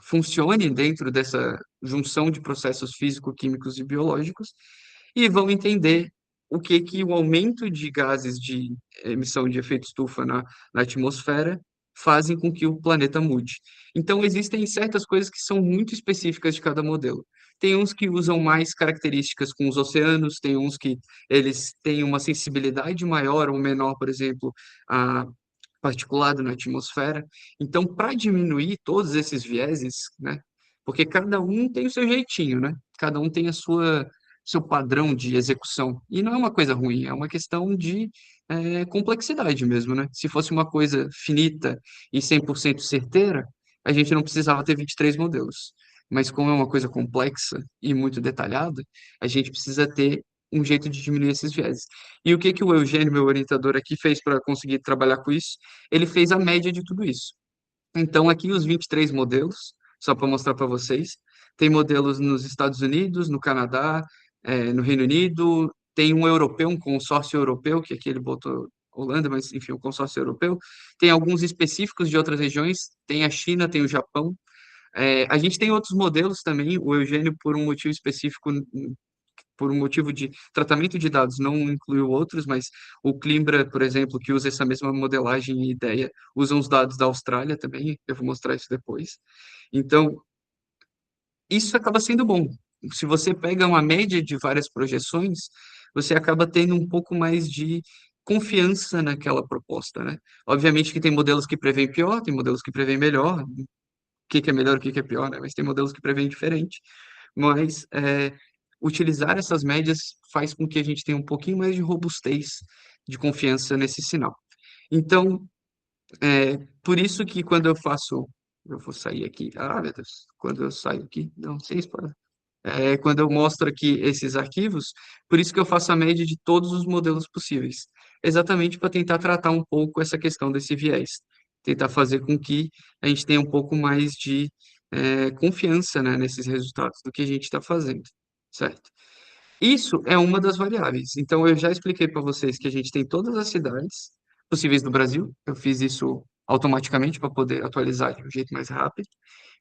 funcione dentro dessa junção de processos físico-químicos e biológicos, e vão entender o que que o aumento de gases de emissão de efeito estufa na atmosfera fazem com que o planeta mude. Então, existem certas coisas que são muito específicas de cada modelo. Tem uns que usam mais características com os oceanos, tem uns que eles têm uma sensibilidade maior ou menor, por exemplo, a particulado na atmosfera. Então, para diminuir todos esses vieses, né? Porque cada um tem o seu jeitinho, né? Cada um tem a sua seu padrão de execução. E não é uma coisa ruim, é uma questão de complexidade mesmo, né? Se fosse uma coisa finita e 100% certeira, a gente não precisava ter 23 modelos. Mas como é uma coisa complexa e muito detalhada, a gente precisa ter um jeito de diminuir esses vieses. E o que que o Eugênio, meu orientador aqui, fez para conseguir trabalhar com isso? Ele fez a média de tudo isso. Então, aqui os 23 modelos, só para mostrar para vocês. Tem modelos nos Estados Unidos, no Canadá, no Reino Unido, tem um europeu, um consórcio europeu, que aqui ele botou Holanda, mas enfim, um consórcio europeu. Tem alguns específicos de outras regiões, tem a China, tem o Japão. A gente tem outros modelos também, o Eugênio, por um motivo específico, por um motivo de tratamento de dados, não incluiu outros, mas o Climbra, por exemplo, que usa essa mesma modelagem e ideia, usa os dados da Austrália também, eu vou mostrar isso depois. Então, isso acaba sendo bom. Se você pega uma média de várias projeções, você acaba tendo um pouco mais de confiança naquela proposta, né? Obviamente que tem modelos que prevêem pior, tem modelos que prevêem melhor, o que que é melhor, o que que é pior, né? Mas tem modelos que prevêem diferente. mas utilizar essas médias faz com que a gente tenha um pouquinho mais de robustez, de confiança nesse sinal. Então, por isso que quando eu faço, eu vou sair aqui, meu Deus, quando eu saio aqui, não sei se pode. Quando eu mostro aqui esses arquivos, por isso que eu faço a média de todos os modelos possíveis, exatamente para tentar tratar um pouco essa questão desse viés, tentar fazer com que a gente tenha um pouco mais de confiança, né, nesses resultados do que a gente está fazendo, certo? Isso é uma das variáveis. Então, eu já expliquei para vocês que a gente tem todas as cidades possíveis do Brasil. Eu fiz isso automaticamente para poder atualizar de um jeito mais rápido.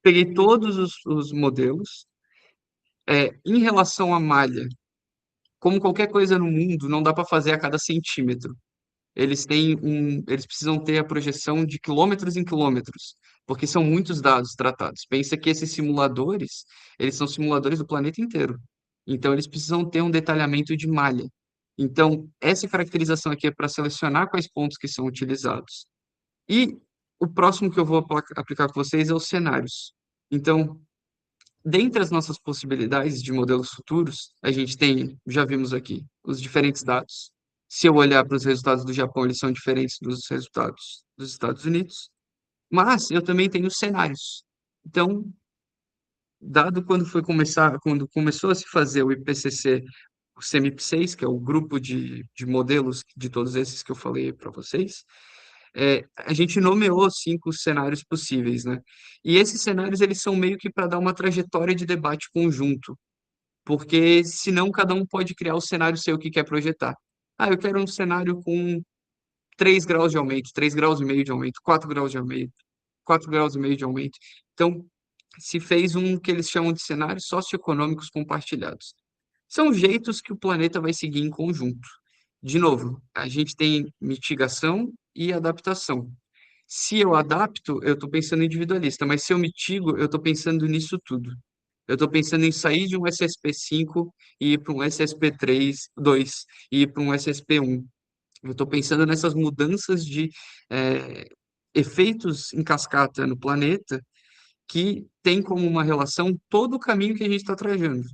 Peguei todos os modelos. Em relação à malha, como qualquer coisa no mundo, não dá para fazer a cada centímetro. Eles precisam ter a projeção de quilômetros em quilômetros, porque são muitos dados tratados. Pensa que esses simuladores, eles são simuladores do planeta inteiro. Então, eles precisam ter um detalhamento de malha. Então, essa caracterização aqui é para selecionar quais pontos que são utilizados. E o próximo que eu vou aplicar com vocês é os cenários. Então, dentre as nossas possibilidades de modelos futuros, a gente tem, já vimos aqui, os diferentes dados. Se eu olhar para os resultados do Japão, eles são diferentes dos resultados dos Estados Unidos. Mas eu também tenho cenários. Então, dado quando começou a se fazer o IPCC, o CMIP6, que é o grupo de modelos de todos esses que eu falei para vocês, a gente nomeou 5 cenários possíveis, né? E esses cenários, eles são meio que para dar uma trajetória de debate conjunto, porque senão cada um pode criar o cenário seu que quer projetar. Eu quero um cenário com 3 graus de aumento, 3 graus e meio de aumento, 4 graus de aumento, 4 graus e meio de aumento. Então, se fez um que eles chamam de cenários socioeconômicos compartilhados. São jeitos que o planeta vai seguir em conjunto. De novo, a gente tem mitigação e adaptação. Se eu adapto, eu estou pensando individualista, mas se eu mitigo, eu estou pensando nisso tudo. Eu estou pensando em sair de um SSP5 e ir para um SSP3, 2 e ir para um SSP1. Eu estou pensando nessas mudanças de efeitos em cascata no planeta que tem como uma relação todo o caminho que a gente está trajando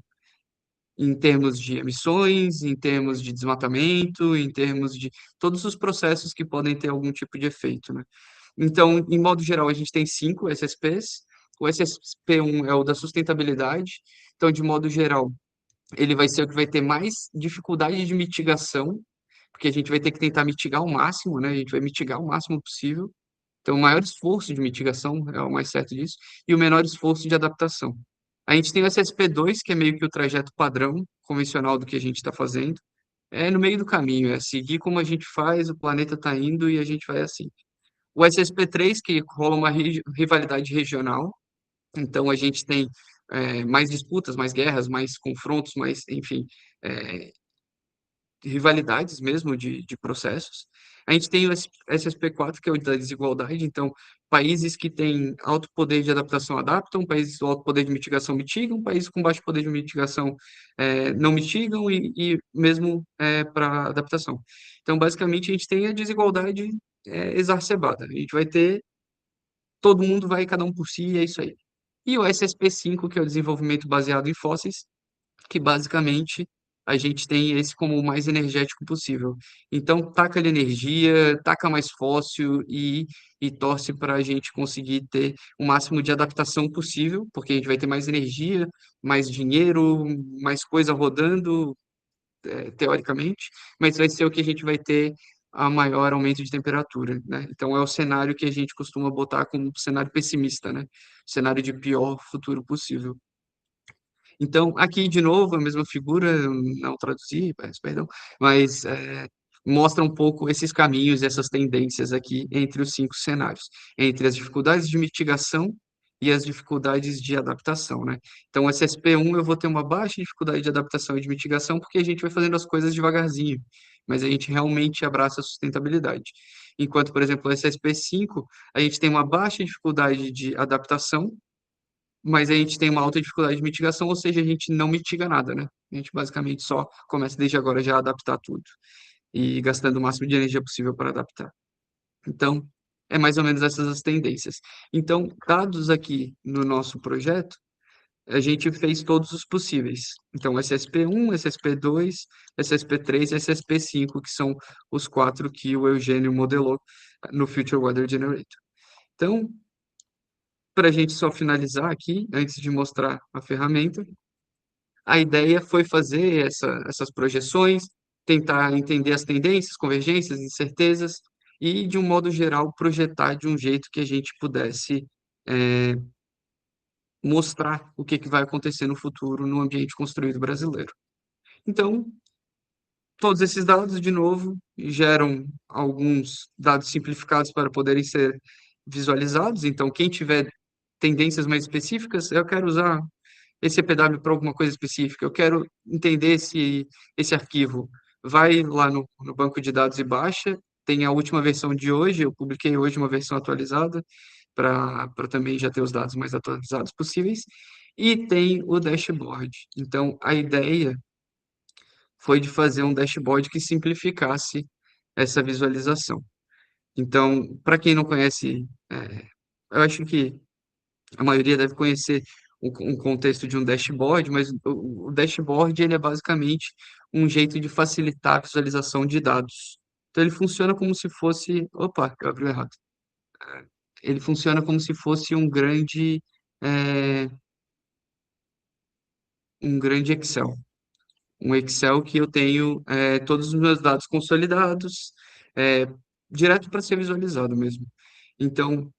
em termos de emissões, em termos de desmatamento, em termos de todos os processos que podem ter algum tipo de efeito, né? Então, em modo geral, a gente tem 5 SSPs. O SSP1 é o da sustentabilidade. Então, de modo geral, ele vai ser o que vai ter mais dificuldade de mitigação, porque a gente vai ter que tentar mitigar ao máximo, né? A gente vai mitigar o máximo possível. Então, o maior esforço de mitigação é o mais certo disso, e o menor esforço de adaptação. A gente tem o SSP2, que é meio que o trajeto padrão, convencional do que a gente está fazendo. É no meio do caminho, é seguir como a gente faz, o planeta está indo e a gente vai assim. O SSP3, que rola uma rivalidade regional, então a gente tem mais disputas, mais guerras, mais confrontos, mais, enfim, é, rivalidades mesmo de processos. A gente tem o SSP4, que é o da desigualdade, então, países que têm alto poder de adaptação adaptam, países com alto poder de mitigação mitigam, países com baixo poder de mitigação não mitigam e mesmo para adaptação. Então, basicamente, a gente tem a desigualdade exacerbada. A gente vai ter, todo mundo vai, cada um por si, e é isso aí. E o SSP5, que é o desenvolvimento baseado em fósseis, que basicamente a gente tem esse como o mais energético possível. Então, taca ali energia, taca mais fóssil e torce para a gente conseguir ter o máximo de adaptação possível, porque a gente vai ter mais energia, mais dinheiro, mais coisa rodando, teoricamente, mas vai ser o que a gente vai ter a maior aumento de temperatura, né? Então, é o cenário que a gente costuma botar como cenário pessimista, né? Cenário de pior futuro possível. Então, aqui de novo, a mesma figura, eu não traduzi, peço perdão, mas mostra um pouco esses caminhos, essas tendências aqui entre os 5 cenários, entre as dificuldades de mitigação e as dificuldades de adaptação, né? Então, o SSP1 eu vou ter uma baixa dificuldade de adaptação e de mitigação, porque a gente vai fazendo as coisas devagarzinho, mas a gente realmente abraça a sustentabilidade. Enquanto, por exemplo, o SSP5, a gente tem uma baixa dificuldade de adaptação, mas a gente tem uma alta dificuldade de mitigação, ou seja, a gente não mitiga nada, né? A gente basicamente só começa desde agora já a adaptar tudo e gastando o máximo de energia possível para adaptar. Então, é mais ou menos essas as tendências. Então, dados aqui no nosso projeto, a gente fez todos os possíveis. Então, SSP1, SSP2, SSP3 e SSP5, que são os quatro que o Eugênio modelou no Future Weather Generator. Então, para a gente só finalizar aqui, antes de mostrar a ferramenta, a ideia foi fazer essas projeções, tentar entender as tendências, convergências, incertezas, e, de um modo geral, projetar de um jeito que a gente pudesse é, mostrar o que que vai acontecer no futuro no ambiente construído brasileiro. Então, todos esses dados, de novo, geram alguns dados simplificados para poderem ser visualizados. Então, quem tiver tendências mais específicas, eu quero usar esse EPW para alguma coisa específica, eu quero entender se esse arquivo vai lá no banco de dados e baixa, tem a última versão de hoje, eu publiquei hoje uma versão atualizada, para também já ter os dados mais atualizados possíveis, e tem o dashboard. Então, a ideia foi de fazer um dashboard que simplificasse essa visualização. Então, para quem não conhece, eu acho que a maioria deve conhecer um contexto de um dashboard, mas o dashboard ele é basicamente um jeito de facilitar a visualização de dados. Então, ele funciona como se fosse. Opa, eu abri errado. Ele funciona como se fosse é, um grande Excel. Um Excel que eu tenho todos os meus dados consolidados, é, direto para ser visualizado mesmo. Então,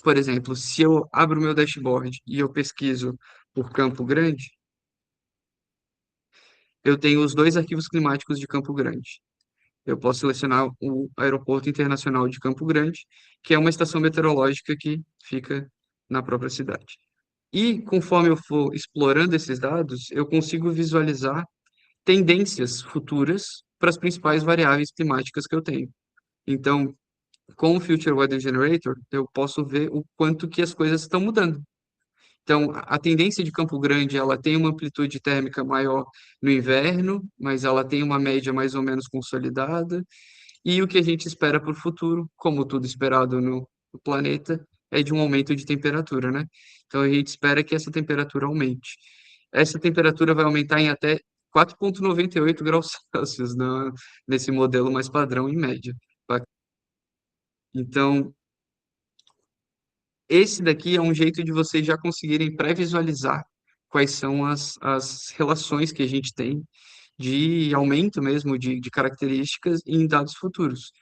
por exemplo, se eu abro o meu dashboard e eu pesquiso por Campo Grande, eu tenho os dois arquivos climáticos de Campo Grande. Eu posso selecionar o Aeroporto Internacional de Campo Grande, que é uma estação meteorológica que fica na própria cidade. E conforme eu for explorando esses dados, eu consigo visualizar tendências futuras para as principais variáveis climáticas que eu tenho. Então, com o Future Weather Generator, eu posso ver o quanto que as coisas estão mudando. Então, a tendência de Campo Grande, ela tem uma amplitude térmica maior no inverno, mas ela tem uma média mais ou menos consolidada. E o que a gente espera para o futuro, como tudo esperado no planeta, é de um aumento de temperatura, né? Então, a gente espera que essa temperatura aumente. Essa temperatura vai aumentar em até 4,98 graus Celsius nesse modelo mais padrão, em média. Tá? Então, esse daqui é um jeito de vocês já conseguirem pré-visualizar quais são as relações que a gente tem de aumento mesmo de características em dados futuros.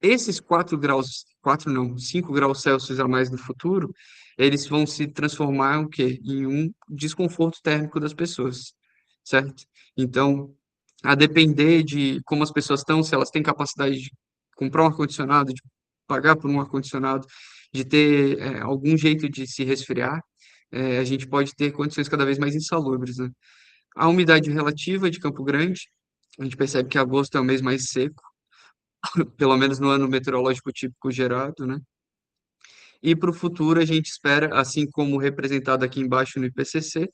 Esses 4 graus, 4 não, 5 graus Celsius a mais no futuro, eles vão se transformar o quê? Em um desconforto térmico das pessoas, certo? Então, a depender de como as pessoas estão, se elas têm capacidade de comprar um ar-condicionado, de pagar por um ar-condicionado, de ter algum jeito de se resfriar, a gente pode ter condições cada vez mais insalubres, né? A umidade relativa de Campo Grande, a gente percebe que agosto é o mês mais seco, pelo menos no ano meteorológico típico gerado, né? E para o futuro a gente espera, assim como representado aqui embaixo no IPCC,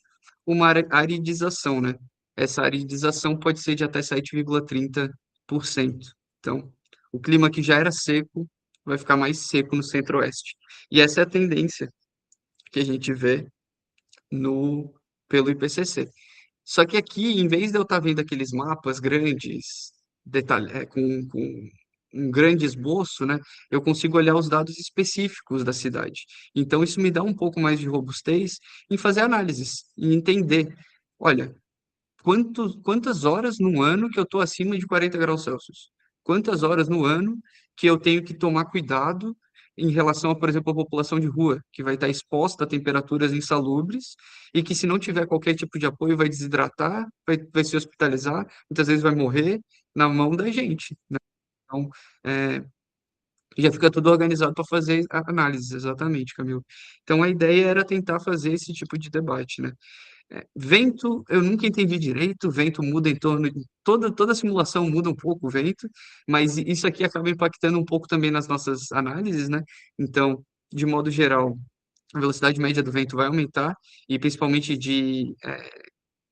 uma aridização, né? Essa aridização pode ser de até 7,30%. Então, o clima que já era seco vai ficar mais seco no centro-oeste. E essa é a tendência que a gente vê no pelo IPCC. Só que aqui, em vez de eu estar vendo aqueles mapas grandes, com um grande esboço, né, eu consigo olhar os dados específicos da cidade. Então, isso me dá um pouco mais de robustez em fazer análises, em entender, olha, quantas horas no ano que eu estou acima de 40 graus Celsius? Quantas horas no ano que eu tenho que tomar cuidado em relação a, por exemplo, a população de rua, que vai estar exposta a temperaturas insalubres e que, se não tiver qualquer tipo de apoio, vai desidratar, vai se hospitalizar, muitas vezes vai morrer na mão da gente, né? Então, é, já fica tudo organizado para fazer a análise, exatamente, Camilo. Então, a ideia era tentar fazer esse tipo de debate, né? Vento, eu nunca entendi direito, vento muda em torno de toda simulação muda um pouco o vento, mas isso aqui acaba impactando um pouco também nas nossas análises, né? Então, de modo geral, a velocidade média do vento vai aumentar, e principalmente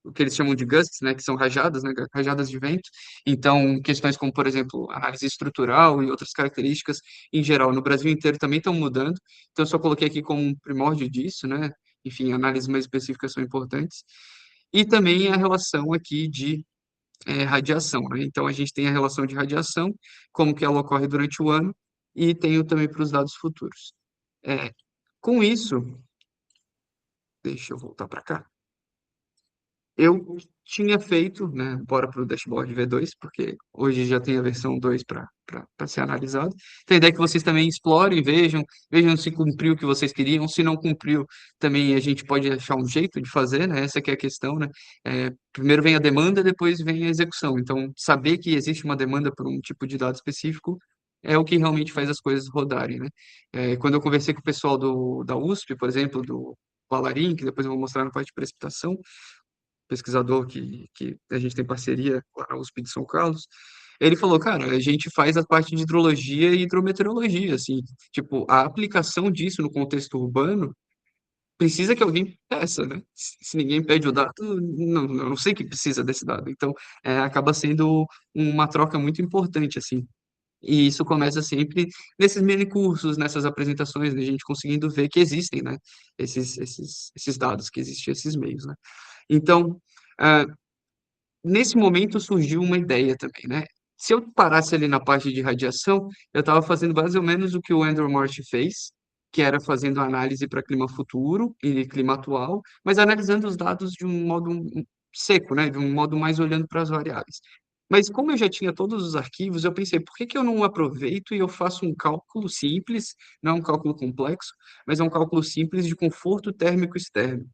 o que eles chamam de gusts, né, que são rajadas, né, rajadas de vento. Então, questões como, por exemplo, análise estrutural e outras características, em geral, no Brasil inteiro também estão mudando. Então, eu só coloquei aqui como um primórdio disso, né? enfim, análises mais específicas são importantes. E também a relação aqui de radiação, né? Então, a gente tem a relação de radiação, como que ela ocorre durante o ano, e tenho também para os dados futuros. É, com isso, deixa eu voltar para cá. Eu tinha feito, né, bora para o dashboard V2, porque hoje já tem a versão 2 para ser analisado. Então, a ideia é que vocês também explorem, vejam se cumpriu o que vocês queriam. Se não cumpriu, também a gente pode achar um jeito de fazer, né? Essa que é a questão, né? Primeiro vem a demanda, depois vem a execução. Então, saber que existe uma demanda por um tipo de dado específico é o que realmente faz as coisas rodarem, né? Quando eu conversei com o pessoal da USP, por exemplo, do Valarim, que depois eu vou mostrar na parte de precipitação, pesquisador que a gente tem parceria lá na USP de São Carlos, ele falou, cara, a gente faz a parte de hidrologia e hidrometeorologia, assim, tipo, a aplicação disso no contexto urbano precisa que alguém peça, né? Se ninguém pede o dado, não, eu não sei que precisa desse dado. Então, acaba sendo uma troca muito importante, assim. E isso começa sempre nesses mini cursos, nessas apresentações, né, a gente conseguindo ver que existem, né, esses dados, que existem esses meios, né? Então, ah, nesse momento surgiu uma ideia também, né? Se eu parasse ali na parte de radiação, eu estava fazendo mais ou menos o que o Andrew Morte fez, que era fazendo análise para clima futuro e clima atual, mas analisando os dados de um modo seco, né? De um modo mais olhando para as variáveis. Mas como eu já tinha todos os arquivos, eu pensei, por que que eu não aproveito e eu faço um cálculo simples, não um cálculo complexo, mas é um cálculo simples de conforto térmico externo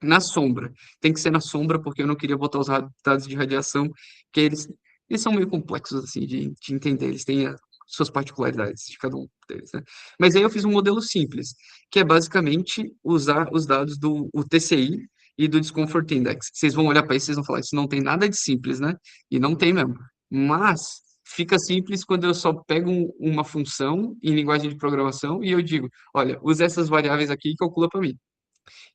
na sombra. Tem que ser na sombra, porque eu não queria botar os dados de radiação, que eles são meio complexos, assim, de entender. Eles têm as suas particularidades de cada um deles, né? Mas aí eu fiz um modelo simples, que é basicamente usar os dados do TCI e do Discomfort Index. Vocês vão olhar para isso, vocês vão falar, isso não tem nada de simples, né? E não tem mesmo. Mas fica simples quando eu só pego uma função em linguagem de programação e eu digo, olha, usa essas variáveis aqui e calcula para mim.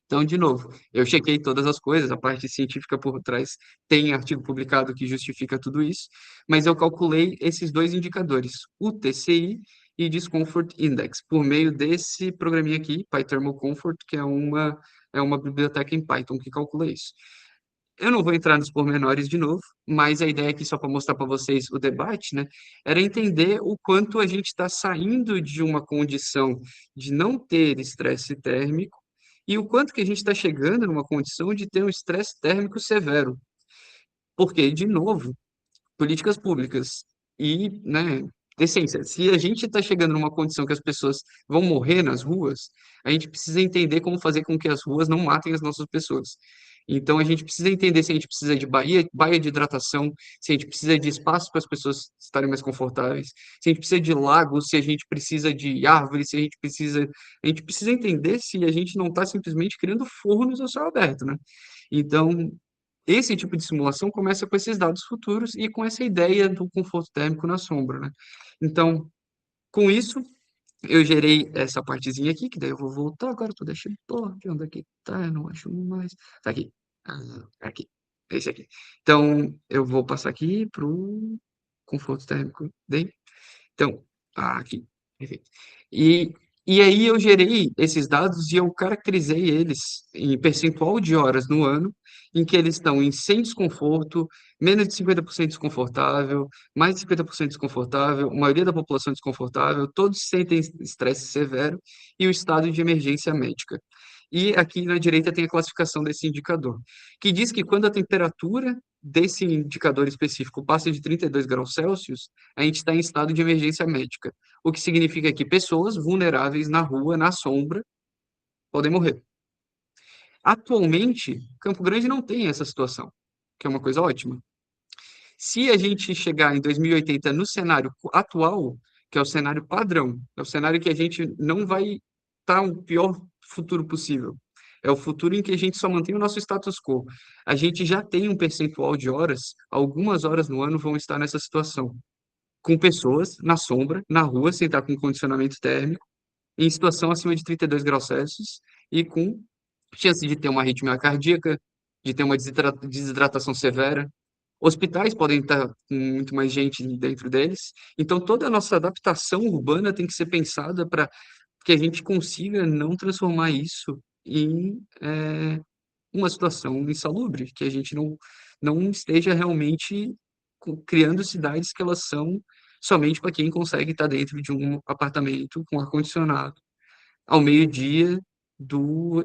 Então, de novo, eu chequei todas as coisas, a parte científica por trás tem artigo publicado que justifica tudo isso, mas eu calculei esses dois indicadores, o TCI e Discomfort Index, por meio desse programinha aqui, PyThermal Comfort, que é uma biblioteca em Python que calcula isso. Eu não vou entrar nos pormenores de novo, mas a ideia aqui, só para mostrar para vocês o debate, né, era entender o quanto a gente está saindo de uma condição de não ter estresse térmico e o quanto que a gente está chegando numa condição de ter um estresse térmico severo. Porque, de novo, políticas públicas e, né, decência. Se a gente está chegando numa condição que as pessoas vão morrer nas ruas, a gente precisa entender como fazer com que as ruas não matem as nossas pessoas. Então, a gente precisa entender se a gente precisa de baía de hidratação, se a gente precisa de espaço para as pessoas estarem mais confortáveis, se a gente precisa de lagos, se a gente precisa de árvores, se a gente precisa. A gente precisa entender se a gente não está simplesmente criando fornos ao céu aberto, né? Então, esse tipo de simulação começa com esses dados futuros e com essa ideia do conforto térmico na sombra, né? Então, com isso, eu gerei essa partezinha aqui, que daí eu vou voltar agora, tô deixando de onde aqui tá, eu não acho mais. Tá aqui. Aqui. Esse aqui. Então, eu vou passar aqui pro conforto térmico dele. Então, aqui. Perfeito. E, e aí eu gerei esses dados e eu caracterizei eles em percentual de horas no ano em que eles estão em sem desconforto, menos de 50% desconfortável, mais de 50% desconfortável, a maioria da população desconfortável, todos sentem estresse severo e o estado de emergência médica. E aqui na direita tem a classificação desse indicador, que diz que quando a temperatura desse indicador específico passa de 32 graus Celsius, a gente está em estado de emergência médica, o que significa que pessoas vulneráveis na rua, na sombra, podem morrer. Atualmente, Campo Grande não tem essa situação, que é uma coisa ótima. Se a gente chegar em 2080 no cenário atual, que é o cenário padrão, é o cenário que a gente não vai estar o pior futuro possível. É o futuro em que a gente só mantém o nosso status quo. A gente já tem um percentual de horas, algumas horas no ano vão estar nessa situação, com pessoas na sombra, na rua, sem estar com condicionamento térmico, em situação acima de 32 graus Celsius e com chance de ter uma arritmia cardíaca, de ter uma desidratação severa. Hospitais podem estar com muito mais gente dentro deles. Então, toda a nossa adaptação urbana tem que ser pensada para que a gente consiga não transformar isso em uma situação insalubre, que a gente não esteja realmente criando cidades que elas são somente para quem consegue estar dentro de um apartamento com ar-condicionado ao meio-dia do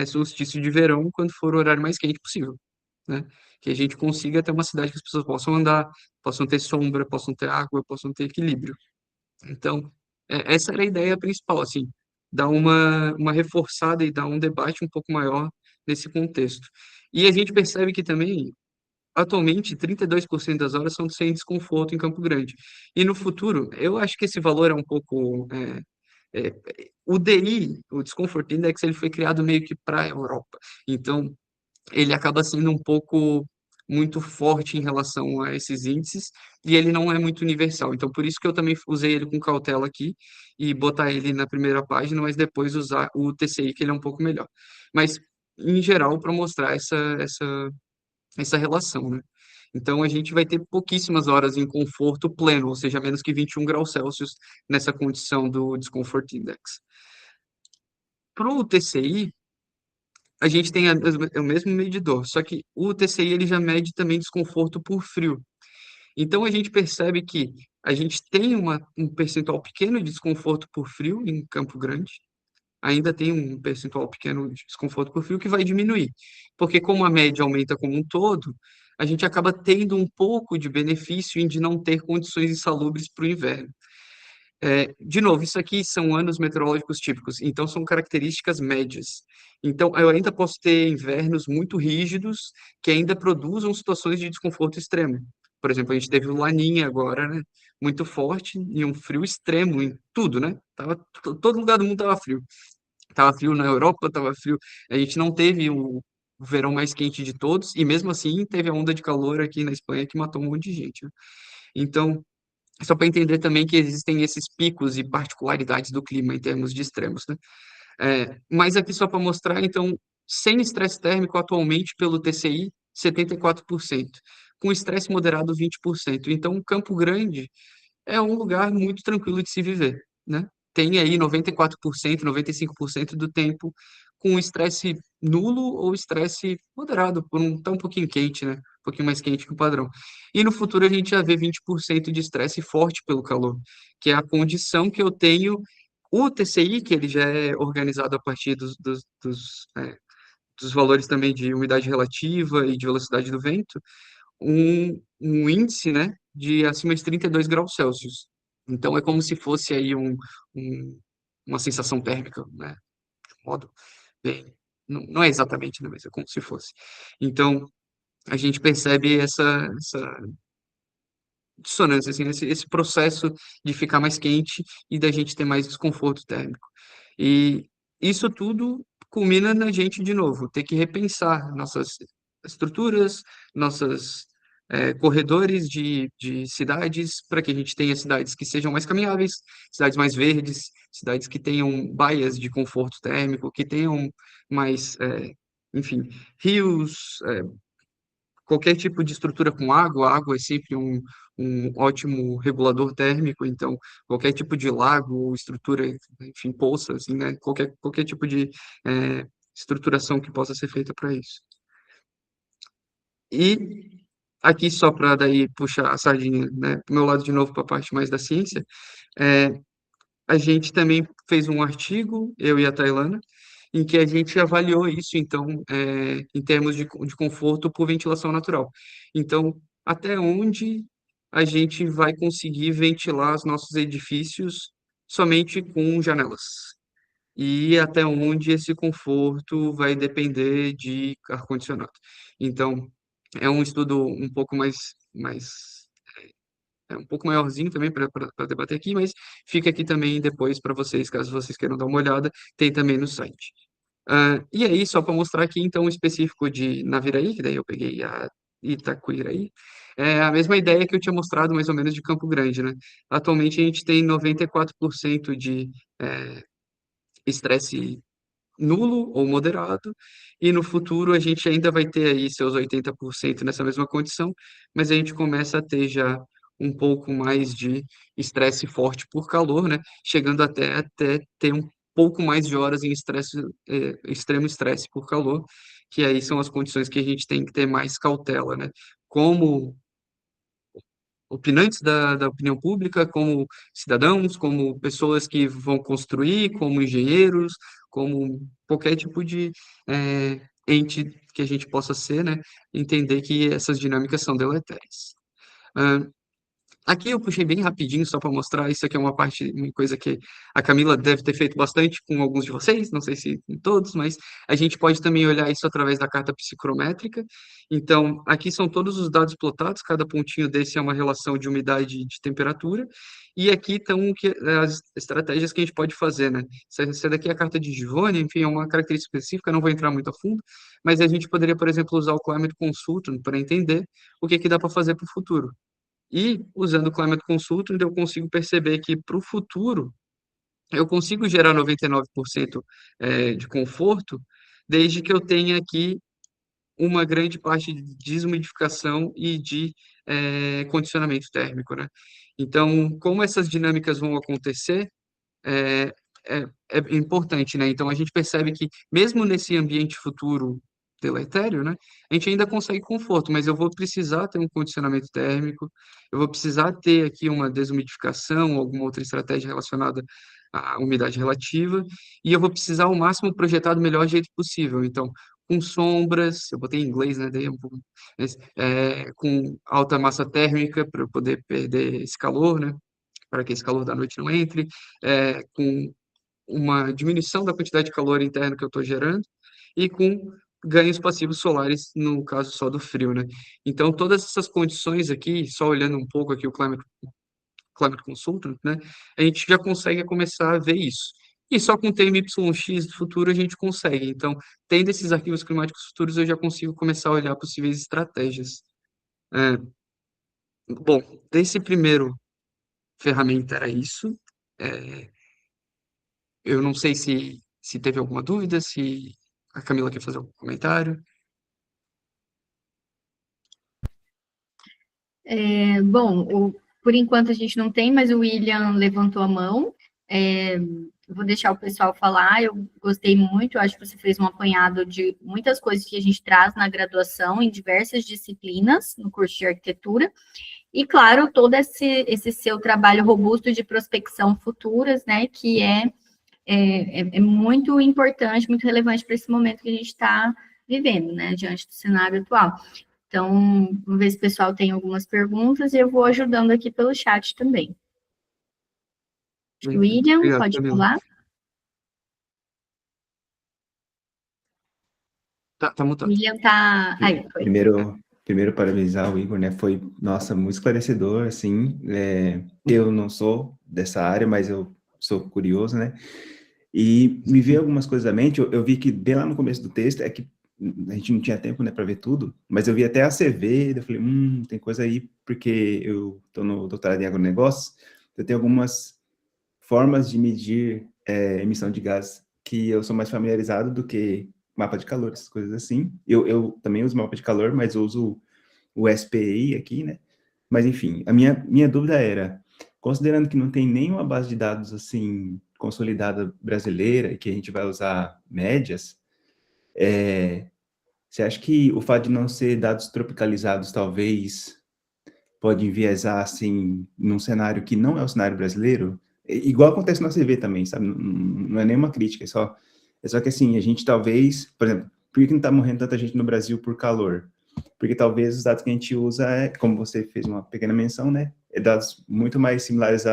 solstício de verão, quando for o horário mais quente possível, né? Que a gente consiga ter uma cidade que as pessoas possam andar, possam ter sombra, possam ter água, possam ter equilíbrio. Então, essa era a ideia principal, assim, dar uma reforçada e dar um debate um pouco maior nesse contexto. E a gente percebe que também, atualmente, 32% das horas são sem desconforto em Campo Grande. E no futuro, eu acho que esse valor é um pouco. O DI, o Discomfort Index, ele foi criado meio que para a Europa. Então, ele acaba sendo um pouco muito forte em relação a esses índices e ele não é muito universal. Então, por isso que eu também usei ele com cautela aqui e botar ele na primeira página, mas depois usar o TCI, que ele é um pouco melhor. Mas, em geral, para mostrar essa relação, né? Então, a gente vai ter pouquíssimas horas em conforto pleno, ou seja, menos que 21 graus Celsius nessa condição do Discomfort Index. Para o TCI, a gente tem o mesmo medidor, só que o TCI ele já mede também desconforto por frio. Então a gente percebe que a gente tem um percentual pequeno de desconforto por frio em Campo Grande, ainda tem um percentual pequeno de desconforto por frio que vai diminuir, porque como a média aumenta como um todo, a gente acaba tendo um pouco de benefício em de não ter condições insalubres para o inverno. De novo, isso aqui são anos meteorológicos típicos, então são características médias. Então, eu ainda posso ter invernos muito rígidos que ainda produzam situações de desconforto extremo. Por exemplo, a gente teve o Laninha agora, né? Muito forte e um frio extremo em tudo, né? Todo lugar do mundo tava frio. Tava frio na Europa, tava frio. A gente não teve o verão mais quente de todos e mesmo assim teve a onda de calor aqui na Espanha que matou um monte de gente, né? Então, só para entender também que existem esses picos e particularidades do clima em termos de extremos, né? Mas aqui só para mostrar, então, sem estresse térmico atualmente pelo TCI, 74%, com estresse moderado, 20%. Então, Campo Grande é um lugar muito tranquilo de se viver, né? Tem aí 94%, 95% do tempo com estresse nulo ou estresse moderado, por tá um pouquinho quente, né? Um pouquinho mais quente que o padrão. E no futuro a gente já vê 20% de estresse forte pelo calor, que é a condição que eu tenho. O TCI, que ele já é organizado a partir dos valores também de umidade relativa e de velocidade do vento, um índice, né, de acima de 32 graus Celsius. Então, é como se fosse aí um- uma sensação térmica, né, de modo bem... Não é exatamente, né, mas é como se fosse. Então, a gente percebe essa dissonância, assim, esse processo de ficar mais quente e da gente ter mais desconforto térmico. E isso tudo culmina na gente, de novo, ter que repensar nossas estruturas, nossos corredores de cidades, para que a gente tenha cidades que sejam mais caminháveis, cidades mais verdes, cidades que tenham baias de conforto térmico, que tenham mais, enfim, rios, qualquer tipo de estrutura com água, a água é sempre um ótimo regulador térmico, então qualquer tipo de lago ou estrutura, enfim, poça, assim, né? Qualquer tipo de estruturação que possa ser feita para isso. E aqui, só para daí puxar a sardinha, né, pro meu lado de novo para a parte mais da ciência, é, a gente também fez um artigo, eu e a Tailana, em que a gente avaliou isso, então, em termos de conforto por ventilação natural. Então, até onde a gente vai conseguir ventilar os nossos edifícios somente com janelas? E até onde esse conforto vai depender de ar-condicionado. Então, é um estudo um pouco um pouco maiorzinho também para debater aqui, mas fica aqui também depois para vocês, caso vocês queiram dar uma olhada, tem também no site. E aí, só para mostrar aqui, então, o específico de Naviraí, que daí eu peguei a Itaquiraí, é a mesma ideia que eu tinha mostrado mais ou menos de Campo Grande, né? Atualmente a gente tem 94% de estresse nulo ou moderado, e no futuro a gente ainda vai ter aí seus 80% nessa mesma condição, mas a gente começa a ter já um pouco mais de estresse forte por calor, né? Chegando até ter pouco mais de horas em estresse, extremo estresse por calor, que aí são as condições que a gente tem que ter mais cautela, né? Como opinantes da opinião pública, como cidadãos, como pessoas que vão construir, como engenheiros, como qualquer tipo de ente que a gente possa ser, né? Entender que essas dinâmicas são deletérias. Aqui eu puxei bem rapidinho só para mostrar, isso aqui é uma coisa que a Camila deve ter feito bastante com alguns de vocês, não sei se com todos, mas a gente pode também olhar isso através da carta psicrométrica. Então, aqui são todos os dados plotados, cada pontinho desse é uma relação de umidade e de temperatura, e aqui estão as estratégias que a gente pode fazer, né? Essa daqui é a carta de Givoni, enfim, é uma característica específica, não vou entrar muito a fundo, mas a gente poderia, por exemplo, usar o Climate Consultant para entender o que que dá para fazer para o futuro. E, usando o Climate Consultant, eu consigo perceber que, para o futuro, eu consigo gerar 99% de conforto, desde que eu tenha aqui uma grande parte de desumidificação e de condicionamento térmico, né? Então, como essas dinâmicas vão acontecer, é, é importante, né? Então, a gente percebe que, mesmo nesse ambiente futuro deletério, né, a gente ainda consegue conforto, mas eu vou precisar ter um condicionamento térmico, eu vou precisar ter aqui uma desumidificação, alguma outra estratégia relacionada à umidade relativa, e eu vou precisar, ao máximo, projetar do melhor jeito possível. Então, com sombras, eu botei em inglês, né, daí é um pouco, mas, com alta massa térmica, para eu poder perder esse calor, né, para que esse calor da noite não entre, com uma diminuição da quantidade de calor interno que eu estou gerando e com ganhos passivos solares, no caso só do frio, né? Então, todas essas condições aqui, só olhando um pouco aqui o Climate Consultant, né, a gente já consegue começar a ver isso. E só com o TMYX do futuro a gente consegue. Então, tendo esses arquivos climáticos futuros, eu já consigo começar a olhar possíveis estratégias. É, bom, desse primeiro ferramenta era isso. É, eu não sei se teve alguma dúvida, se a Camila quer fazer algum comentário. Bom, por enquanto a gente não tem, mas o William levantou a mão. Vou deixar o pessoal falar. Eu gostei muito, acho que você fez um apanhado de muitas coisas que a gente traz na graduação, em diversas disciplinas, no curso de arquitetura. E, claro, todo esse seu trabalho robusto de prospecção futuras, né, que é muito importante, muito relevante para esse momento que a gente está vivendo, né, diante do cenário atual. Então, vamos ver se o pessoal tem algumas perguntas e eu vou ajudando aqui pelo chat também. William, Obrigado, pode Camila. falar? Tá mutado. William tá. Aí, foi. Primeiro parabenizar o Igor, né? Foi, nossa, muito esclarecedor, assim. Eu não sou dessa área, mas eu sou curioso, né? E me veio algumas coisas à mente. Eu vi que bem lá no começo do texto é que a gente não tinha tempo, né, para ver tudo, mas eu vi até a CV, eu falei, tem coisa aí, porque eu estou no doutorado em agronegócios, eu tenho algumas formas de medir emissão de gás que eu sou mais familiarizado do que mapa de calor, essas coisas assim. Eu também uso mapa de calor, mas eu uso o SPI aqui, né? Mas, enfim, a minha dúvida era, considerando que não tem nenhuma base de dados, assim, consolidada brasileira, e que a gente vai usar médias, você acha que o fato de não ser dados tropicalizados, talvez, pode enviesar, assim, num cenário que não é o cenário brasileiro? Igual acontece na CV também, sabe? Não é nenhuma crítica, é só que, assim, a gente talvez, por exemplo, por que não está morrendo tanta gente no Brasil por calor? Porque talvez os dados que a gente usa, como você fez uma pequena menção, né? É dados muito mais similares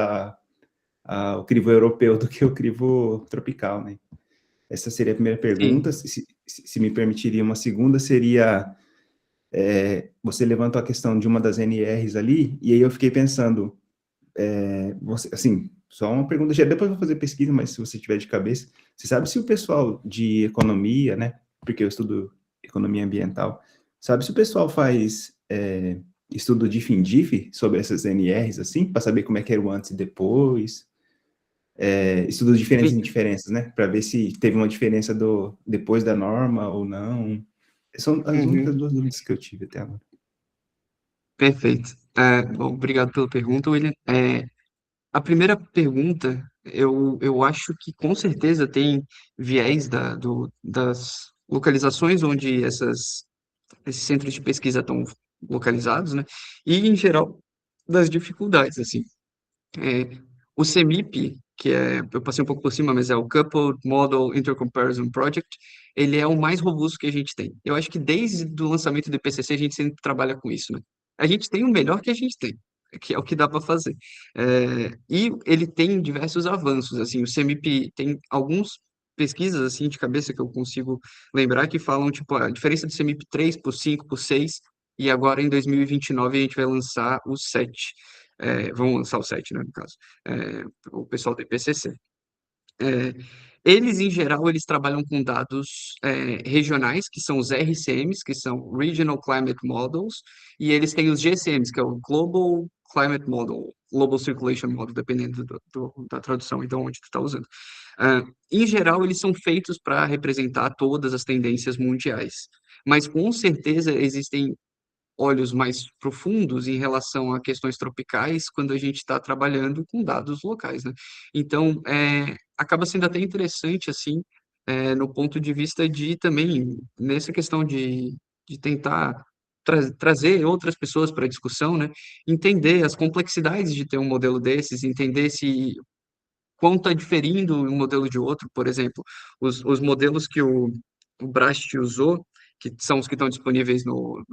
ao crivo europeu do que o crivo tropical, né? Essa seria a primeira pergunta. Sim. Se me permitiria uma segunda, seria você levantou a questão de uma das NRs ali, e aí eu fiquei pensando, assim, só uma pergunta, já depois eu vou fazer pesquisa, mas se você tiver de cabeça, você sabe se o pessoal de economia, né, porque eu estudo economia ambiental, sabe se o pessoal faz estudo de FINDIF sobre essas NRs, assim, para saber como é que era o antes e depois, estudos diferentes em diferenças, né, para ver se teve uma diferença depois da norma ou não. São as únicas Uhum. duas dúvidas que eu tive até agora. Perfeito. Bom, obrigado pela pergunta, William. A primeira pergunta, eu acho que com certeza tem viés das localizações onde esses centros de pesquisa estão localizados, né? E, em geral, das dificuldades, assim. É, o CMIP, que é, eu passei um pouco por cima, mas é o Coupled Model Intercomparison Project, ele é o mais robusto que a gente tem. Eu acho que desde o lançamento do IPCC a gente sempre trabalha com isso, né? A gente tem o melhor que a gente tem, que é o que dá para fazer. E ele tem diversos avanços, assim, o CMIP tem alguns pesquisas, assim, de cabeça que eu consigo lembrar, que falam, tipo, a diferença do CMIP 3 por 5 por 6 e agora em 2029 a gente vai lançar o 7. Vão lançar o 7, né, no caso, o pessoal do IPCC. É, eles, em geral, eles trabalham com dados regionais, que são os RCMs, que são Regional Climate Models, e eles têm os GCMs, que é o Global Climate Model, Global Circulation Model, dependendo da tradução, então, onde tu está usando. Em geral, eles são feitos para representar todas as tendências mundiais, mas com certeza existem olhos mais profundos em relação a questões tropicais quando a gente está trabalhando com dados locais, né? Então, acaba sendo até interessante, assim, no ponto de vista de também, nessa questão de tentar trazer outras pessoas para a discussão, né? Entender as complexidades de ter um modelo desses, entender se quão está diferindo um modelo de outro, por exemplo, os modelos que o Brast usou, que são os que estão disponíveis no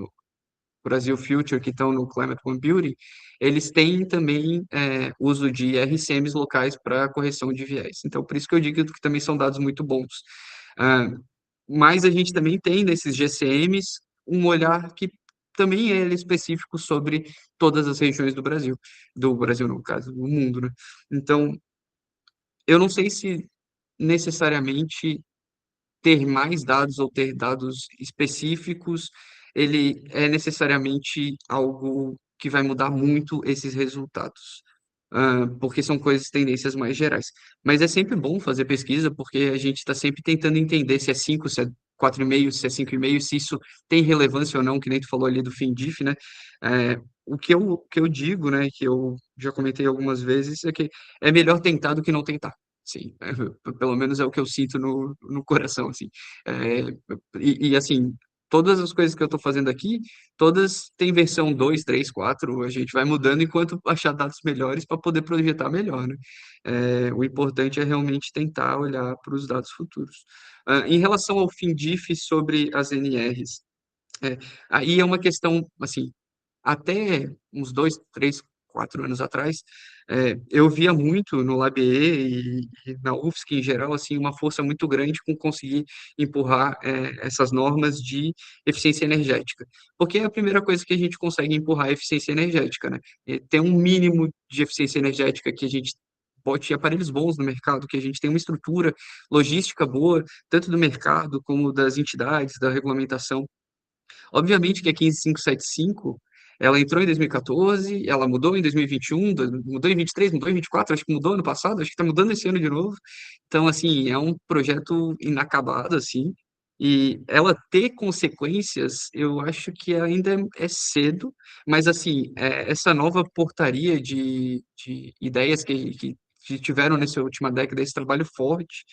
Brasil Future, que estão no Climate One Beauty, eles têm também uso de RCMs locais para correção de viés. Então, por isso que eu digo que também são dados muito bons. Ah, mas a gente também tem nesses GCMs um olhar que também é específico sobre todas as regiões do Brasil no caso, do mundo, né? Então, eu não sei se necessariamente ter mais dados ou ter dados específicos, ele é necessariamente algo que vai mudar muito esses resultados, porque são coisas, tendências mais gerais. Mas é sempre bom fazer pesquisa, porque a gente está sempre tentando entender se é 5, se é 4,5, se é 5,5, se isso tem relevância ou não, que nem tu falou ali do FINDIF, né? O que eu digo, né, que eu já comentei algumas vezes, é que é melhor tentar do que não tentar. Sim, pelo menos é o que eu sinto no coração, assim. É, assim, todas as coisas que eu estou fazendo aqui, todas têm versão 2, 3, 4. A gente vai mudando enquanto achar dados melhores para poder projetar melhor, né? O importante é realmente tentar olhar para os dados futuros. Em relação ao FINDIF sobre as NRs, é, aí é uma questão, assim, até uns 2, 3, 4 anos atrás, eu via muito no LabE e na UFSC em geral, assim, uma força muito grande com conseguir empurrar essas normas de eficiência energética. Porque é a primeira coisa que a gente consegue empurrar é a eficiência energética, né? Ter um mínimo de eficiência energética que a gente bote aparelhos bons no mercado, que a gente tem uma estrutura logística boa, tanto do mercado como das entidades, da regulamentação. Obviamente que a 15575, ela entrou em 2014, ela mudou em 2021, mudou em 23, mudou em 24, acho que mudou ano passado, acho que está mudando esse ano de novo. Então, assim, é um projeto inacabado, assim, e ela ter consequências, eu acho que ainda é cedo, mas, assim, essa nova portaria de ideias que tiveram nessa última década, esse trabalho forte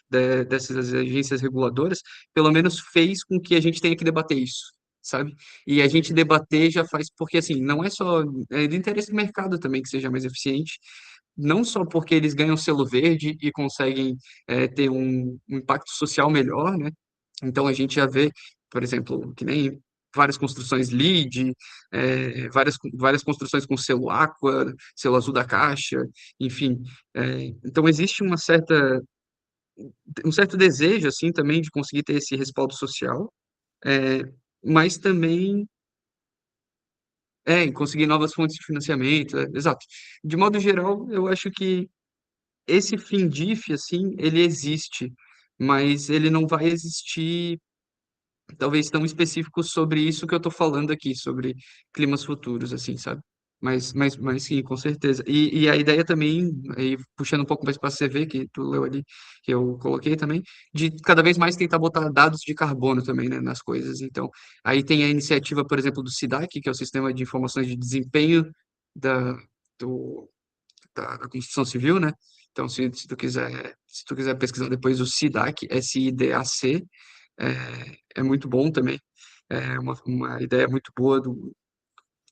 dessas agências reguladoras, pelo menos fez com que a gente tenha que debater isso, sabe? E a gente debater já faz, porque assim, não é só, é do interesse do mercado também que seja mais eficiente, não só porque eles ganham selo verde e conseguem ter um impacto social melhor, né? Então a gente já vê, por exemplo, que nem várias construções LEED, várias construções com selo Aqua, selo azul da Caixa, enfim. Então existe um certo desejo, assim, também de conseguir ter esse respaldo social, é, mas também em conseguir novas fontes de financiamento, exato. De modo geral, eu acho que esse FINDIF, assim, ele existe, mas ele não vai existir talvez tão específico sobre isso que eu estou falando aqui, sobre climas futuros, assim, sabe? Mas sim, com certeza. E a ideia também, aí, puxando um pouco mais para a CV, que tu leu ali, que eu coloquei também, de cada vez mais tentar botar dados de carbono também, né, nas coisas. Então, aí tem a iniciativa, por exemplo, do SIDAC, que é o Sistema de Informações de Desempenho da, da construção civil, né? Então, se tu quiser pesquisar depois o SIDAC, SIDAC, é muito bom também. É uma ideia muito boa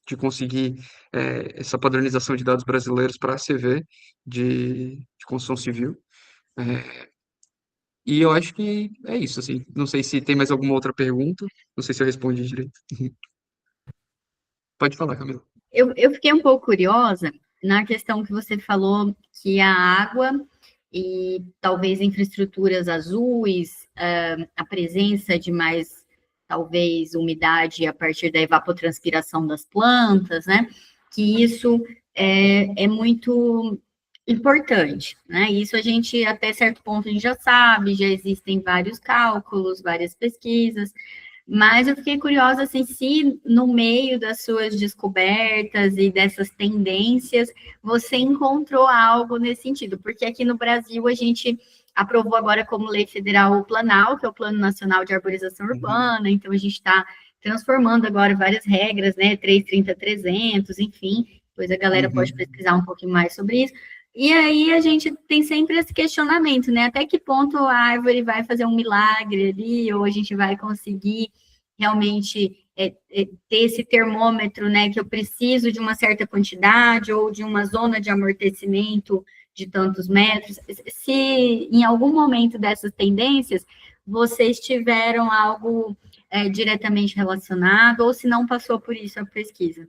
de conseguir essa padronização de dados brasileiros para a CV de construção civil. É, e eu acho que é isso, assim. Não sei se tem mais alguma outra pergunta. Não sei se eu respondi direito. Pode falar, Camila. Eu fiquei um pouco curiosa na questão que você falou que a água e talvez infraestruturas azuis, a presença de mais, talvez, umidade a partir da evapotranspiração das plantas, né? Que isso é muito importante, né? Isso a gente, até certo ponto, a gente já sabe, já existem vários cálculos, várias pesquisas, mas eu fiquei curiosa, assim, se no meio das suas descobertas e dessas tendências, você encontrou algo nesse sentido, porque aqui no Brasil a gente aprovou agora como lei federal o Planal, que é o Plano Nacional de Arborização Uhum, Urbana, então a gente está transformando agora várias regras, né, 330, 300, enfim, depois a galera pode uhum. pesquisar um pouquinho mais sobre isso. E aí a gente tem sempre esse questionamento, né? Até que ponto a árvore vai fazer um milagre ali, ou a gente vai conseguir realmente ter esse termômetro, né? Que eu preciso de uma certa quantidade, ou de uma zona de amortecimento de tantos metros. Se em algum momento dessas tendências vocês tiveram algo diretamente relacionado, ou se não passou por isso a pesquisa.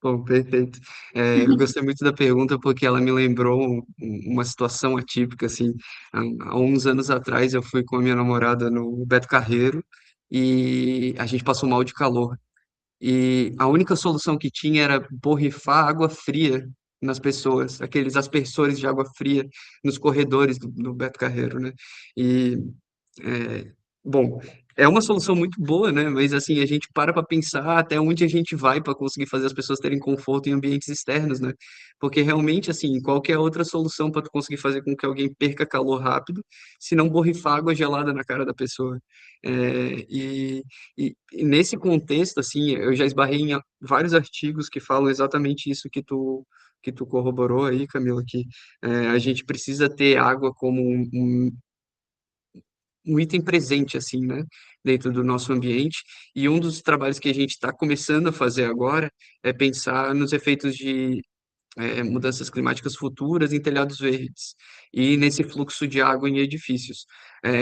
Bom, perfeito. Eu gostei muito da pergunta porque ela me lembrou uma situação atípica, assim. Há uns anos atrás eu fui com a minha namorada no Beto Carreiro e a gente passou mal de calor. E a única solução que tinha era borrifar água fria nas pessoas, aqueles aspersores de água fria nos corredores do Beto Carreiro, né? E é, bom, é uma solução muito boa, né? Mas assim, a gente para pensar até onde a gente vai para conseguir fazer as pessoas terem conforto em ambientes externos, né? Porque realmente, assim, qualquer outra solução para tu conseguir fazer com que alguém perca calor rápido, se não borrifar água gelada na cara da pessoa. E nesse contexto, assim, eu já esbarrei em vários artigos que falam exatamente isso que tu corroborou aí, Camila, que a gente precisa ter água como um item presente, assim, né, dentro do nosso ambiente. E um dos trabalhos que a gente está começando a fazer agora é pensar nos efeitos de mudanças climáticas futuras em telhados verdes e nesse fluxo de água em edifícios.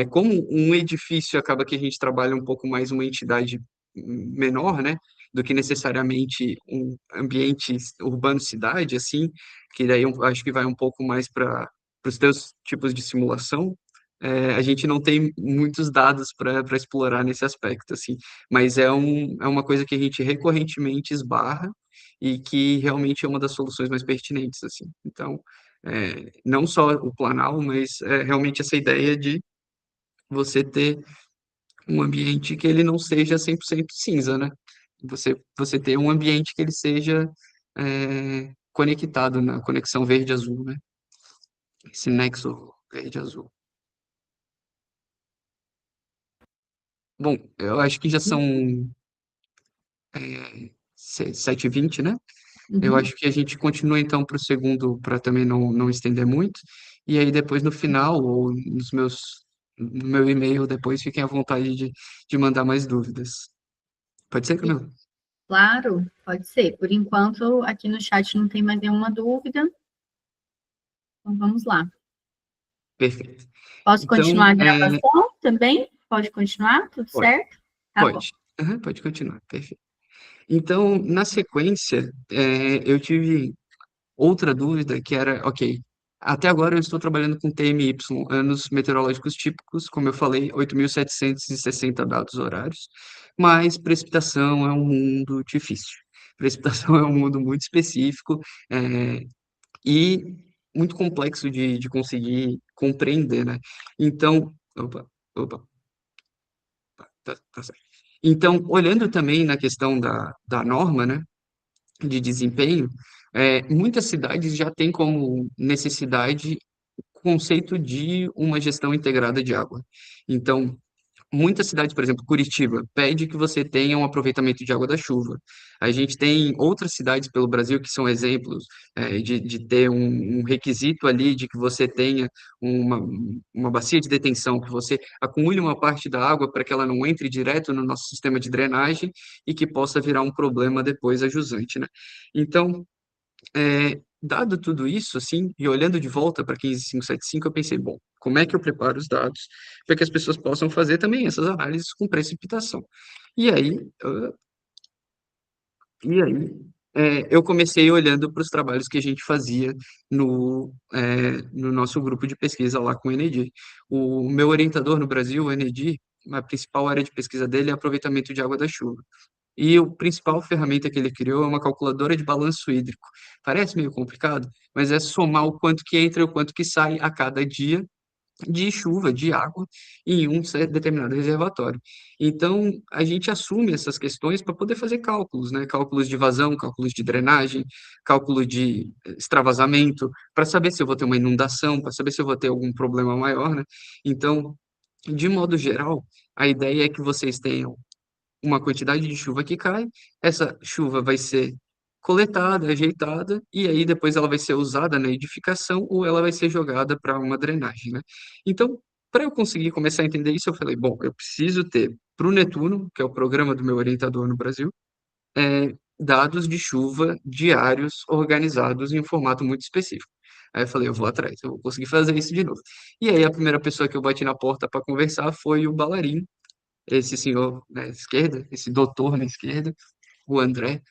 Como um edifício acaba que a gente trabalha um pouco mais uma entidade menor, né, do que necessariamente um ambiente urbano cidade, assim, que daí eu acho que vai um pouco mais para os teus tipos de simulação. A gente não tem muitos dados para explorar nesse aspecto, assim, mas é uma coisa que a gente recorrentemente esbarra e que realmente é uma das soluções mais pertinentes, assim. Então, não só o Planal, mas realmente essa ideia de você ter um ambiente que ele não seja 100% cinza, né? Você ter um ambiente que ele seja conectado na conexão verde-azul, né? Esse nexo verde-azul. Bom, eu acho que já são 7h20, né? Eu Uhum. acho que a gente continua então para o segundo, para também não estender muito. E aí depois no final, ou no meu e-mail depois, fiquem à vontade de mandar mais dúvidas. Pode ser, Camila? Claro, pode ser. Por enquanto, aqui no chat não tem mais nenhuma dúvida, então vamos lá. Perfeito. Posso Então, continuar a gravação também? Pode continuar? Tudo pode, certo? Tá bom. pode. Aham, pode continuar. Perfeito. Então, na sequência, eu tive outra dúvida que era, ok, até agora eu estou trabalhando com TMY, anos meteorológicos típicos, como eu falei, 8.760 dados horários, mas precipitação é um mundo difícil. Precipitação é um mundo muito específico, e muito complexo de conseguir compreender, né? Então, opa, tá certo. Então, olhando também na questão da norma, né? De desempenho, muitas cidades já têm como necessidade o conceito de uma gestão integrada de água. Então, muitas cidades, por exemplo, Curitiba, pede que você tenha um aproveitamento de água da chuva. A gente tem outras cidades pelo Brasil que são exemplos de ter um requisito ali de que você tenha uma, uma bacia de detenção, que você acumule uma parte da água para que ela não entre direto no nosso sistema de drenagem e que possa virar um problema depois a jusante, né? Então, dado tudo isso, assim, e olhando de volta para 15575, eu pensei, bom, como é que eu preparo os dados para que as pessoas possam fazer também essas análises com precipitação? E aí, ah, e aí, eu comecei olhando para os trabalhos que a gente fazia no nosso grupo de pesquisa lá com o Enedi. O meu orientador no Brasil, o Enedi, a principal área de pesquisa dele é aproveitamento de água da chuva. E a principal ferramenta que ele criou é uma calculadora de balanço hídrico. Parece meio complicado, mas é somar o quanto que entra e o quanto que sai a cada dia de chuva, de água, em um determinado reservatório. Então, a gente assume essas questões para poder fazer cálculos, né? Cálculos de vazão, cálculos de drenagem, cálculo de extravasamento, para saber se eu vou ter uma inundação, para saber se eu vou ter algum problema maior, né? Então, de modo geral, a ideia é que vocês tenham uma quantidade de chuva que cai, essa chuva vai ser coletada, ajeitada, e aí depois ela vai ser usada na edificação ou ela vai ser jogada para uma drenagem, né? Então, para eu conseguir começar a entender isso, eu falei, bom, eu preciso ter para o Netuno, que é o programa do meu orientador no Brasil, dados de chuva diários organizados em um formato muito específico. Aí eu falei, eu vou atrás, eu vou conseguir fazer isso de novo. E aí a primeira pessoa que eu bati na porta para conversar foi o Balarim, esse senhor na esquerda, esse doutor na esquerda, o André,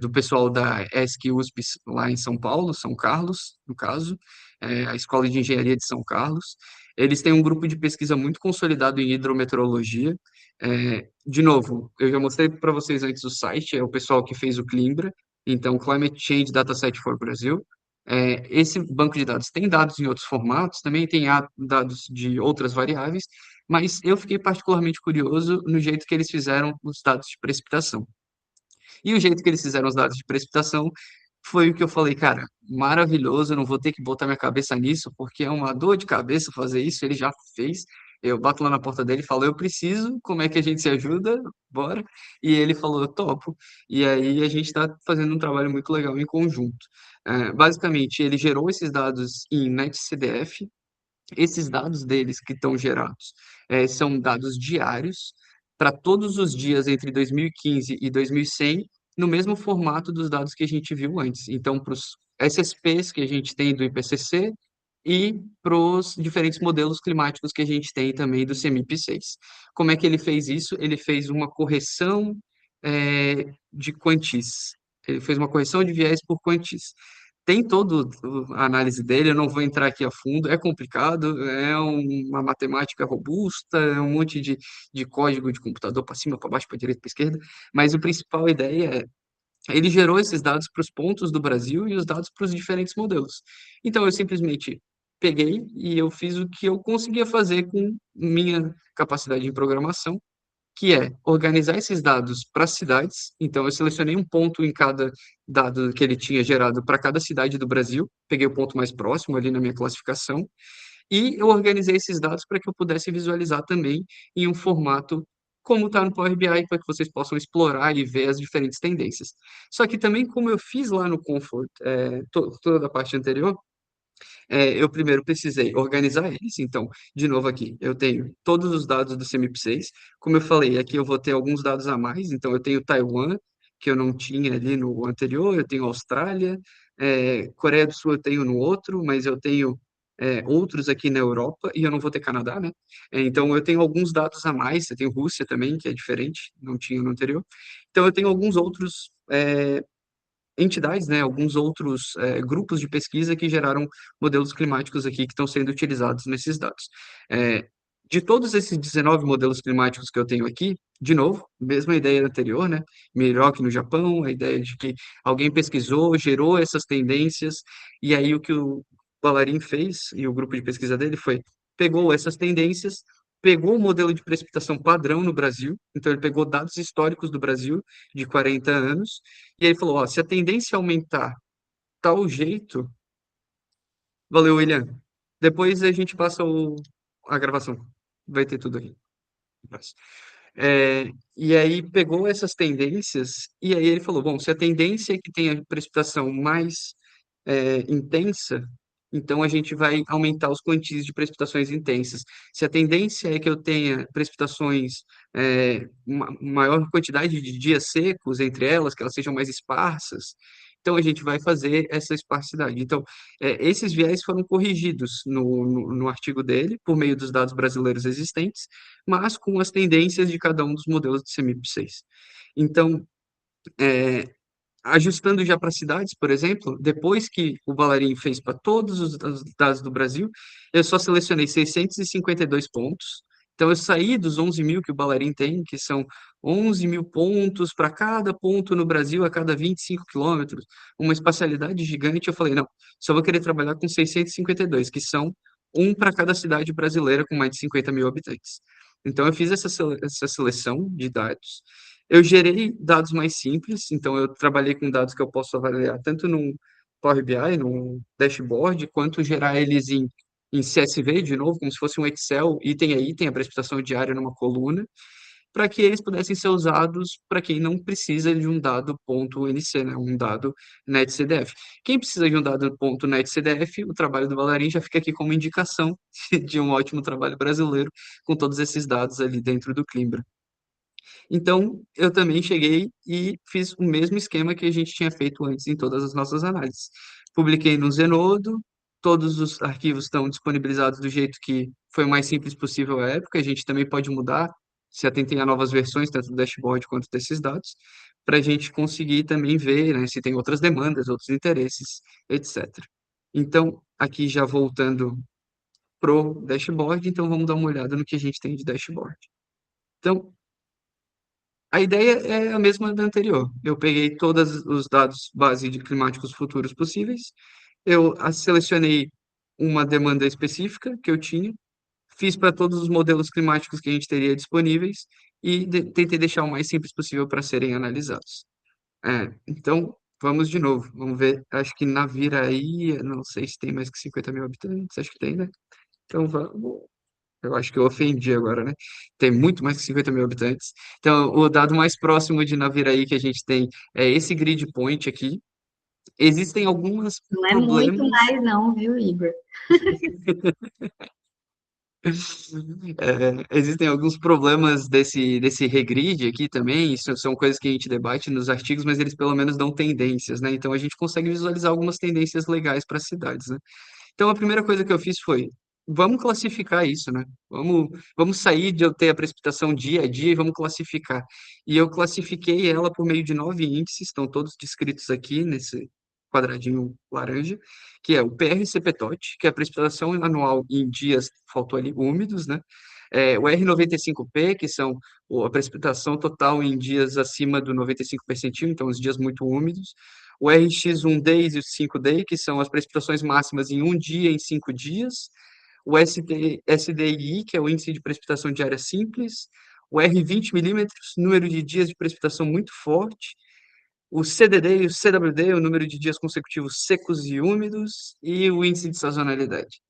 do pessoal da ESC-USP lá em São Paulo, São Carlos, no caso, a Escola de Engenharia de São Carlos. Eles têm um grupo de pesquisa muito consolidado em hidrometeorologia. De novo, eu já mostrei para vocês antes o site, é o pessoal que fez o Climbra, então Climate Change Dataset for Brasil. Esse banco de dados tem dados em outros formatos, também tem dados de outras variáveis, mas eu fiquei particularmente curioso no jeito que eles fizeram os dados de precipitação. E o jeito que eles fizeram os dados de precipitação foi o que eu falei, cara, maravilhoso, eu não vou ter que botar minha cabeça nisso, porque é uma dor de cabeça fazer isso, ele já fez. Eu bato lá na porta dele e falo, eu preciso, como é que a gente se ajuda? Bora. E ele falou, eu topo. E aí a gente está fazendo um trabalho muito legal em conjunto. Basicamente, ele gerou esses dados em NetCDF, esses dados deles que estão gerados são dados diários para todos os dias entre 2015 e 2100, no mesmo formato dos dados que a gente viu antes. Então, para os SSPs que a gente tem do IPCC e para os diferentes modelos climáticos que a gente tem também do CMIP6. Como é que ele fez isso? Ele fez uma correção de quantis. Ele fez uma correção de viés por quantis. Tem toda a análise dele, eu não vou entrar aqui a fundo, é complicado, é uma matemática robusta, é um monte de código de computador para cima, para baixo, para direita, para esquerda, mas a principal ideia ele gerou esses dados para os pontos do Brasil e os dados para os diferentes modelos. Então, eu simplesmente peguei e eu fiz o que eu conseguia fazer com minha capacidade de programação, que é organizar esses dados para cidades. Então, eu selecionei um ponto em cada dado que ele tinha gerado para cada cidade do Brasil, peguei o ponto mais próximo ali na minha classificação, e eu organizei esses dados para que eu pudesse visualizar também em um formato como está no Power BI, para que vocês possam explorar e ver as diferentes tendências. Só que também, como eu fiz lá no Comfort, toda a parte anterior, eu primeiro precisei organizar eles. Então, de novo aqui, eu tenho todos os dados do CMIP6. Como eu falei, aqui eu vou ter alguns dados a mais. Então, eu tenho Taiwan, que eu não tinha ali no anterior, eu tenho Austrália, Coreia do Sul eu tenho no outro, mas eu tenho outros aqui na Europa, e eu não vou ter Canadá, né? Então, eu tenho alguns dados a mais. Eu tenho Rússia também, que é diferente, não tinha no anterior. Então, eu tenho alguns outros entidades, né, alguns outros grupos de pesquisa que geraram modelos climáticos aqui que estão sendo utilizados nesses dados. De todos esses 19 modelos climáticos que eu tenho aqui, de novo, mesma ideia anterior, né? Miroki no Japão, a ideia de que alguém pesquisou, gerou essas tendências, e aí o que o Ballarin fez, e o grupo de pesquisa dele foi, pegou essas tendências, pegou o modelo de precipitação padrão no Brasil, então ele pegou dados históricos do Brasil de 40 anos, e aí falou, ó, se a tendência aumentar tal jeito, valeu, William. Depois a gente passa a gravação. Vai ter tudo aí. E aí pegou essas tendências, e aí ele falou, bom, se a tendência é que tenha precipitação mais intensa, então a gente vai aumentar os quantis de precipitações intensas. Se a tendência é que eu tenha precipitações, maior quantidade de dias secos entre elas, que elas sejam mais esparsas, então a gente vai fazer essa esparsidade. Então, esses viés foram corrigidos no artigo dele, por meio dos dados brasileiros existentes, mas com as tendências de cada um dos modelos de CMIP6. Então, ajustando já para cidades, por exemplo, depois que o Ballarin fez para todos os dados do Brasil, eu só selecionei 652 pontos. Então, eu saí dos 11 mil que o Ballarin tem, que são 11 mil pontos para cada ponto no Brasil a cada 25 quilômetros, uma espacialidade gigante. Eu falei, não, só vou querer trabalhar com 652, que são um para cada cidade brasileira com mais de 50 mil habitantes. Então, eu fiz essa seleção de dados. Eu gerei dados mais simples, então eu trabalhei com dados que eu posso avaliar tanto no Power BI, no dashboard, quanto gerar eles em CSV, de novo, como se fosse um Excel, item a item, a precipitação diária numa coluna, para que eles pudessem ser usados para quem não precisa de um dado ponto .nc, né, um dado netcdf. Quem precisa de um dado ponto .netcdf, o trabalho do Valarin já fica aqui como indicação de um ótimo trabalho brasileiro com todos esses dados ali dentro do Climbra. Então, eu também cheguei e fiz o mesmo esquema que a gente tinha feito antes em todas as nossas análises. Publiquei no Zenodo, todos os arquivos estão disponibilizados do jeito que foi o mais simples possível à época. A gente também pode mudar, se atentem a novas versões, tanto do dashboard quanto desses dados, para a gente conseguir também ver, né, se tem outras demandas, outros interesses, etc. Então, aqui já voltando pro dashboard, então vamos dar uma olhada no que a gente tem de dashboard. Então, a ideia é a mesma da anterior. Eu peguei todos os dados base de climáticos futuros possíveis, eu selecionei uma demanda específica que eu tinha, fiz para todos os modelos climáticos que a gente teria disponíveis e tentei deixar o mais simples possível para serem analisados. Então, vamos de novo. Vamos ver. Acho que Naviraí, não sei se tem mais que 50 mil habitantes, acho que tem, né? Então, vamos. Eu acho que eu ofendi agora, né? Tem muito mais que 50 mil habitantes. Então, o dado mais próximo de Naviraí que a gente tem é esse grid point aqui. Existem alguns Não é muito problemas. mais, não, viu, Igor? Existem alguns problemas desse regrid aqui também. Isso são coisas que a gente debate nos artigos, mas eles pelo menos dão tendências, né? Então, a gente consegue visualizar algumas tendências legais para as cidades, né? Então, a primeira coisa que eu fiz foi, vamos classificar isso, né? Vamos sair de eu ter a precipitação dia a dia e vamos classificar. E eu classifiquei ela por meio de 9 índices, estão todos descritos aqui nesse quadradinho laranja, que é o PRCPTOT, que é a precipitação anual em dias, faltou ali, úmidos, né? O R95P, que são a precipitação total em dias acima do 95 percentil, então os dias muito úmidos, o RX1D e o 5D, que são as precipitações máximas em um dia em 5 dias, o SDI, que é o índice de precipitação diária simples, o R20 milímetros, número de dias de precipitação muito forte, o CDD e o CWD, o número de dias consecutivos secos e úmidos, e o índice de sazonalidade,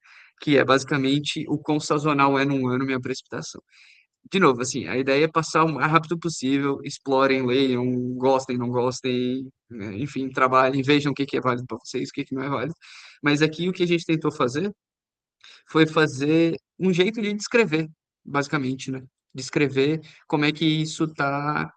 que é basicamente o quão sazonal é num ano minha precipitação. De novo, assim, a ideia é passar o mais rápido possível, explorem, leiam, gostem, não gostem, né, enfim, trabalhem, vejam o que que é válido para vocês, o que que não é válido. Mas aqui o que a gente tentou fazer foi fazer um jeito de descrever, basicamente, né? Descrever como é que isso está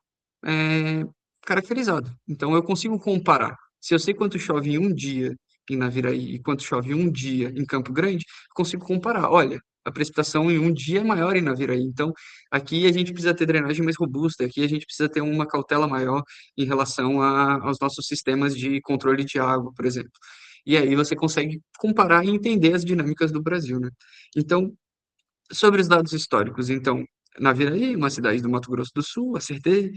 caracterizado. Então, eu consigo comparar. Se eu sei quanto chove em um dia em Naviraí e quanto chove em um dia em Campo Grande, consigo comparar. Olha, a precipitação em um dia é maior em Naviraí. Então, aqui a gente precisa ter drenagem mais robusta, aqui a gente precisa ter uma cautela maior em relação aos nossos sistemas de controle de água, por exemplo. E aí você consegue comparar e entender as dinâmicas do Brasil, né? Então, sobre os dados históricos, então, Naviraí, uma cidade do Mato Grosso do Sul, acertei,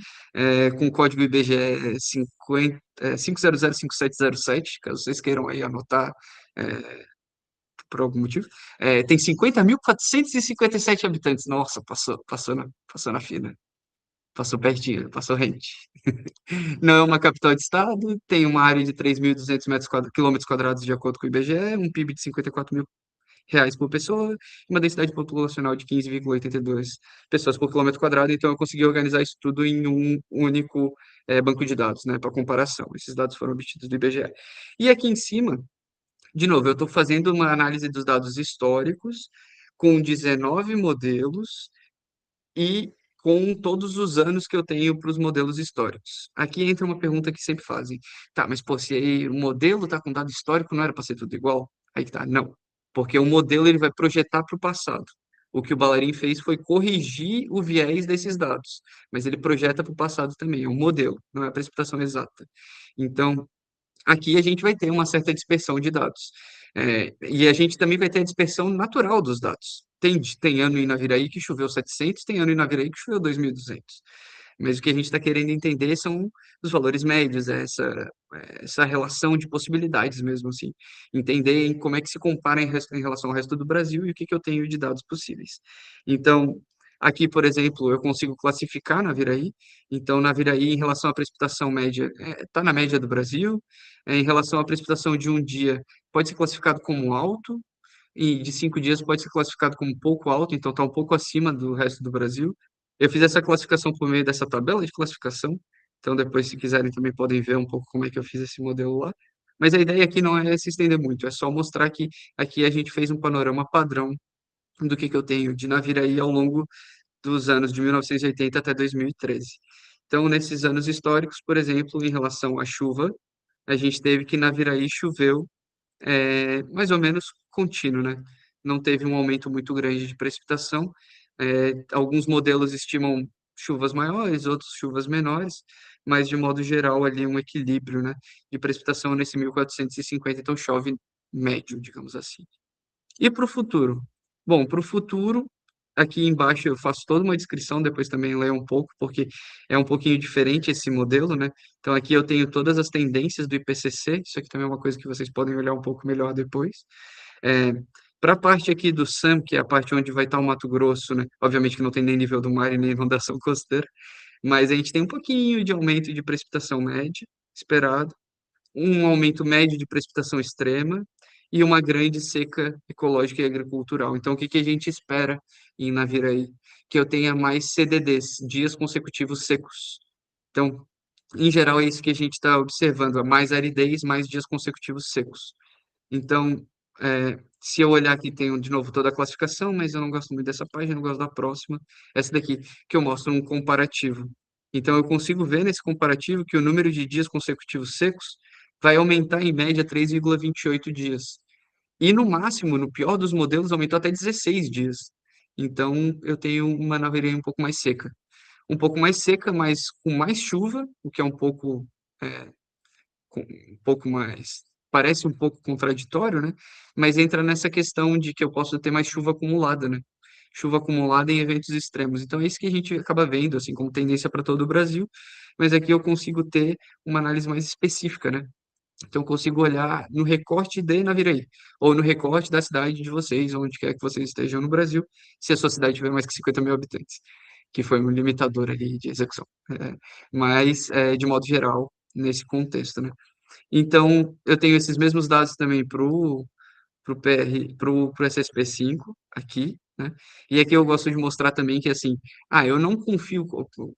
com o código IBGE 5005707, caso vocês queiram aí anotar, por algum motivo. Tem 50.457 habitantes. Nossa, passou na fila. Passou pertinho, passou rente. Não é uma capital de estado, tem uma área de 3.200 quilômetros quadrados de acordo com o IBGE, um PIB de 54 mil reais por pessoa, e uma densidade populacional de 15,82 pessoas por quilômetro quadrado, então eu consegui organizar isso tudo em um único banco de dados, né, para comparação. Esses dados foram obtidos do IBGE. E aqui em cima, de novo, eu estou fazendo uma análise dos dados históricos com 19 modelos e com todos os anos que eu tenho para os modelos históricos. Aqui entra uma pergunta que sempre fazem. Tá, mas pô, se aí o modelo está com dado histórico, não era para ser tudo igual? Aí que tá, não. Porque o modelo ele vai projetar para o passado. O que o Ballarin fez foi corrigir o viés desses dados, mas ele projeta para o passado também, é um modelo, não é a precipitação exata. Então, aqui a gente vai ter uma certa dispersão de dados. E a gente também vai ter a dispersão natural dos dados. Tem ano em Naviraí que choveu 700, tem ano em Naviraí que choveu 2.200. Mas o que a gente está querendo entender são os valores médios, essa relação de possibilidades mesmo, assim. Entender como é que se compara em relação ao resto do Brasil e o que, que eu tenho de dados possíveis. Então, aqui, por exemplo, eu consigo classificar Naviraí. Então, Naviraí, em relação à precipitação média, está na média do Brasil. Em relação à precipitação de um dia, pode ser classificado como alto, e de 5 dias pode ser classificado como pouco alto, então está um pouco acima do resto do Brasil. Eu fiz essa classificação por meio dessa tabela de classificação, então depois, se quiserem, também podem ver um pouco como é que eu fiz esse modelo lá. Mas a ideia aqui não é se estender muito, é só mostrar que aqui a gente fez um panorama padrão do que eu tenho de Naviraí ao longo dos anos de 1980 até 2013. Então, nesses anos históricos, por exemplo, em relação à chuva, a gente teve que Naviraí choveu mais ou menos contínuo, né? Não teve um aumento muito grande de precipitação. Alguns modelos estimam chuvas maiores, outros chuvas menores, mas de modo geral ali um equilíbrio, né, de precipitação nesse 1450, então chove médio, digamos assim. E para o futuro? Bom, para o futuro, aqui embaixo eu faço toda uma descrição, depois também leio um pouco, porque é um pouquinho diferente esse modelo, né? Então aqui eu tenho todas as tendências do IPCC, isso aqui também é uma coisa que vocês podem olhar um pouco melhor depois. Para a parte aqui do SAM, que é a parte onde vai estar o Mato Grosso, né? Obviamente que não tem nem nível do mar e nem inundação costeira, mas a gente tem um pouquinho de aumento de precipitação média esperado, um aumento médio de precipitação extrema e uma grande seca ecológica e agricultural. Então, o que que a gente espera em Naviraí? Que eu tenha mais CDDs, dias consecutivos secos. Então, em geral, é isso que a gente está observando, mais aridez, mais dias consecutivos secos. Então, se eu olhar aqui, tem de novo toda a classificação, mas eu não gosto muito dessa página, eu gosto da próxima, essa daqui, que eu mostro um comparativo. Então, eu consigo ver nesse comparativo que o número de dias consecutivos secos vai aumentar em média 3,28 dias. E no máximo, no pior dos modelos, aumentou até 16 dias. Então, eu tenho uma Naviraí um pouco mais seca. Um pouco mais seca, mas com mais chuva, o que é é, um pouco mais. Parece um pouco contraditório, né? Mas entra nessa questão de que eu posso ter mais chuva acumulada, né? Chuva acumulada em eventos extremos. Então, é isso que a gente acaba vendo, assim, como tendência para todo o Brasil. Mas aqui eu consigo ter uma análise mais específica, né? Então, eu consigo olhar no recorte de Naviraí, ou no recorte da cidade de vocês, onde quer que vocês estejam no Brasil, se a sua cidade tiver mais que 50 mil habitantes, que foi um limitador ali de execução. Mas, de modo geral, nesse contexto, né? Então, eu tenho esses mesmos dados também para o PR, para o SSP5 aqui, né? E aqui eu gosto de mostrar também que, assim, eu não confio,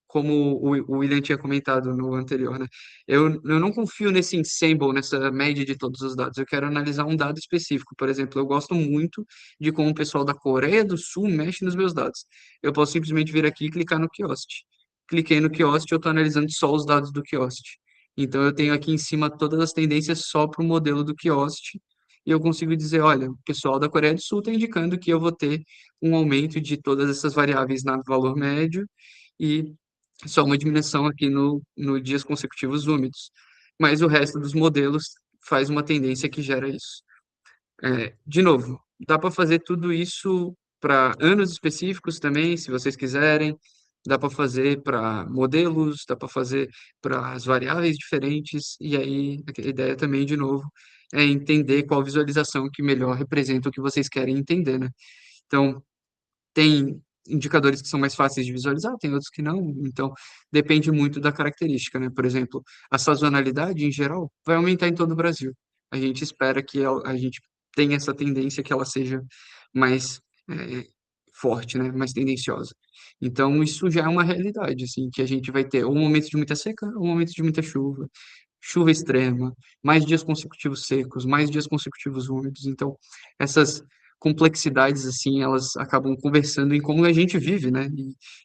como o William tinha comentado no anterior, né? Eu não confio nesse ensemble, nessa média de todos os dados. Eu quero analisar um dado específico. Por exemplo, eu gosto muito de como o pessoal da Coreia do Sul mexe nos meus dados. Eu posso simplesmente vir aqui e clicar no Kiosk. Cliquei no Kiosk, eu estou analisando só os dados do Kiosk. Então, eu tenho aqui em cima todas as tendências só para o modelo do Kiosk, e eu consigo dizer, olha, o pessoal da Coreia do Sul está indicando que eu vou ter um aumento de todas essas variáveis no valor médio e só uma diminuição aqui no dias consecutivos úmidos. Mas o resto dos modelos faz uma tendência que gera isso. De novo, dá para fazer tudo isso para anos específicos também, se vocês quiserem. Dá para fazer para modelos, dá para fazer para as variáveis diferentes. E aí, a ideia também, de novo, é entender qual visualização que melhor representa o que vocês querem entender, né? Então, tem indicadores que são mais fáceis de visualizar, tem outros que não. Então, depende muito da característica, né? Por exemplo, a sazonalidade, em geral, vai aumentar em todo o Brasil. A gente espera que a gente tem essa tendência que ela seja mais forte, né? Mais tendenciosa. Então, isso já é uma realidade, assim, que a gente vai ter um momento de muita seca, um momento de muita chuva, chuva extrema, mais dias consecutivos secos, mais dias consecutivos úmidos. Então, essas complexidades, assim, elas acabam conversando em como a gente vive, né?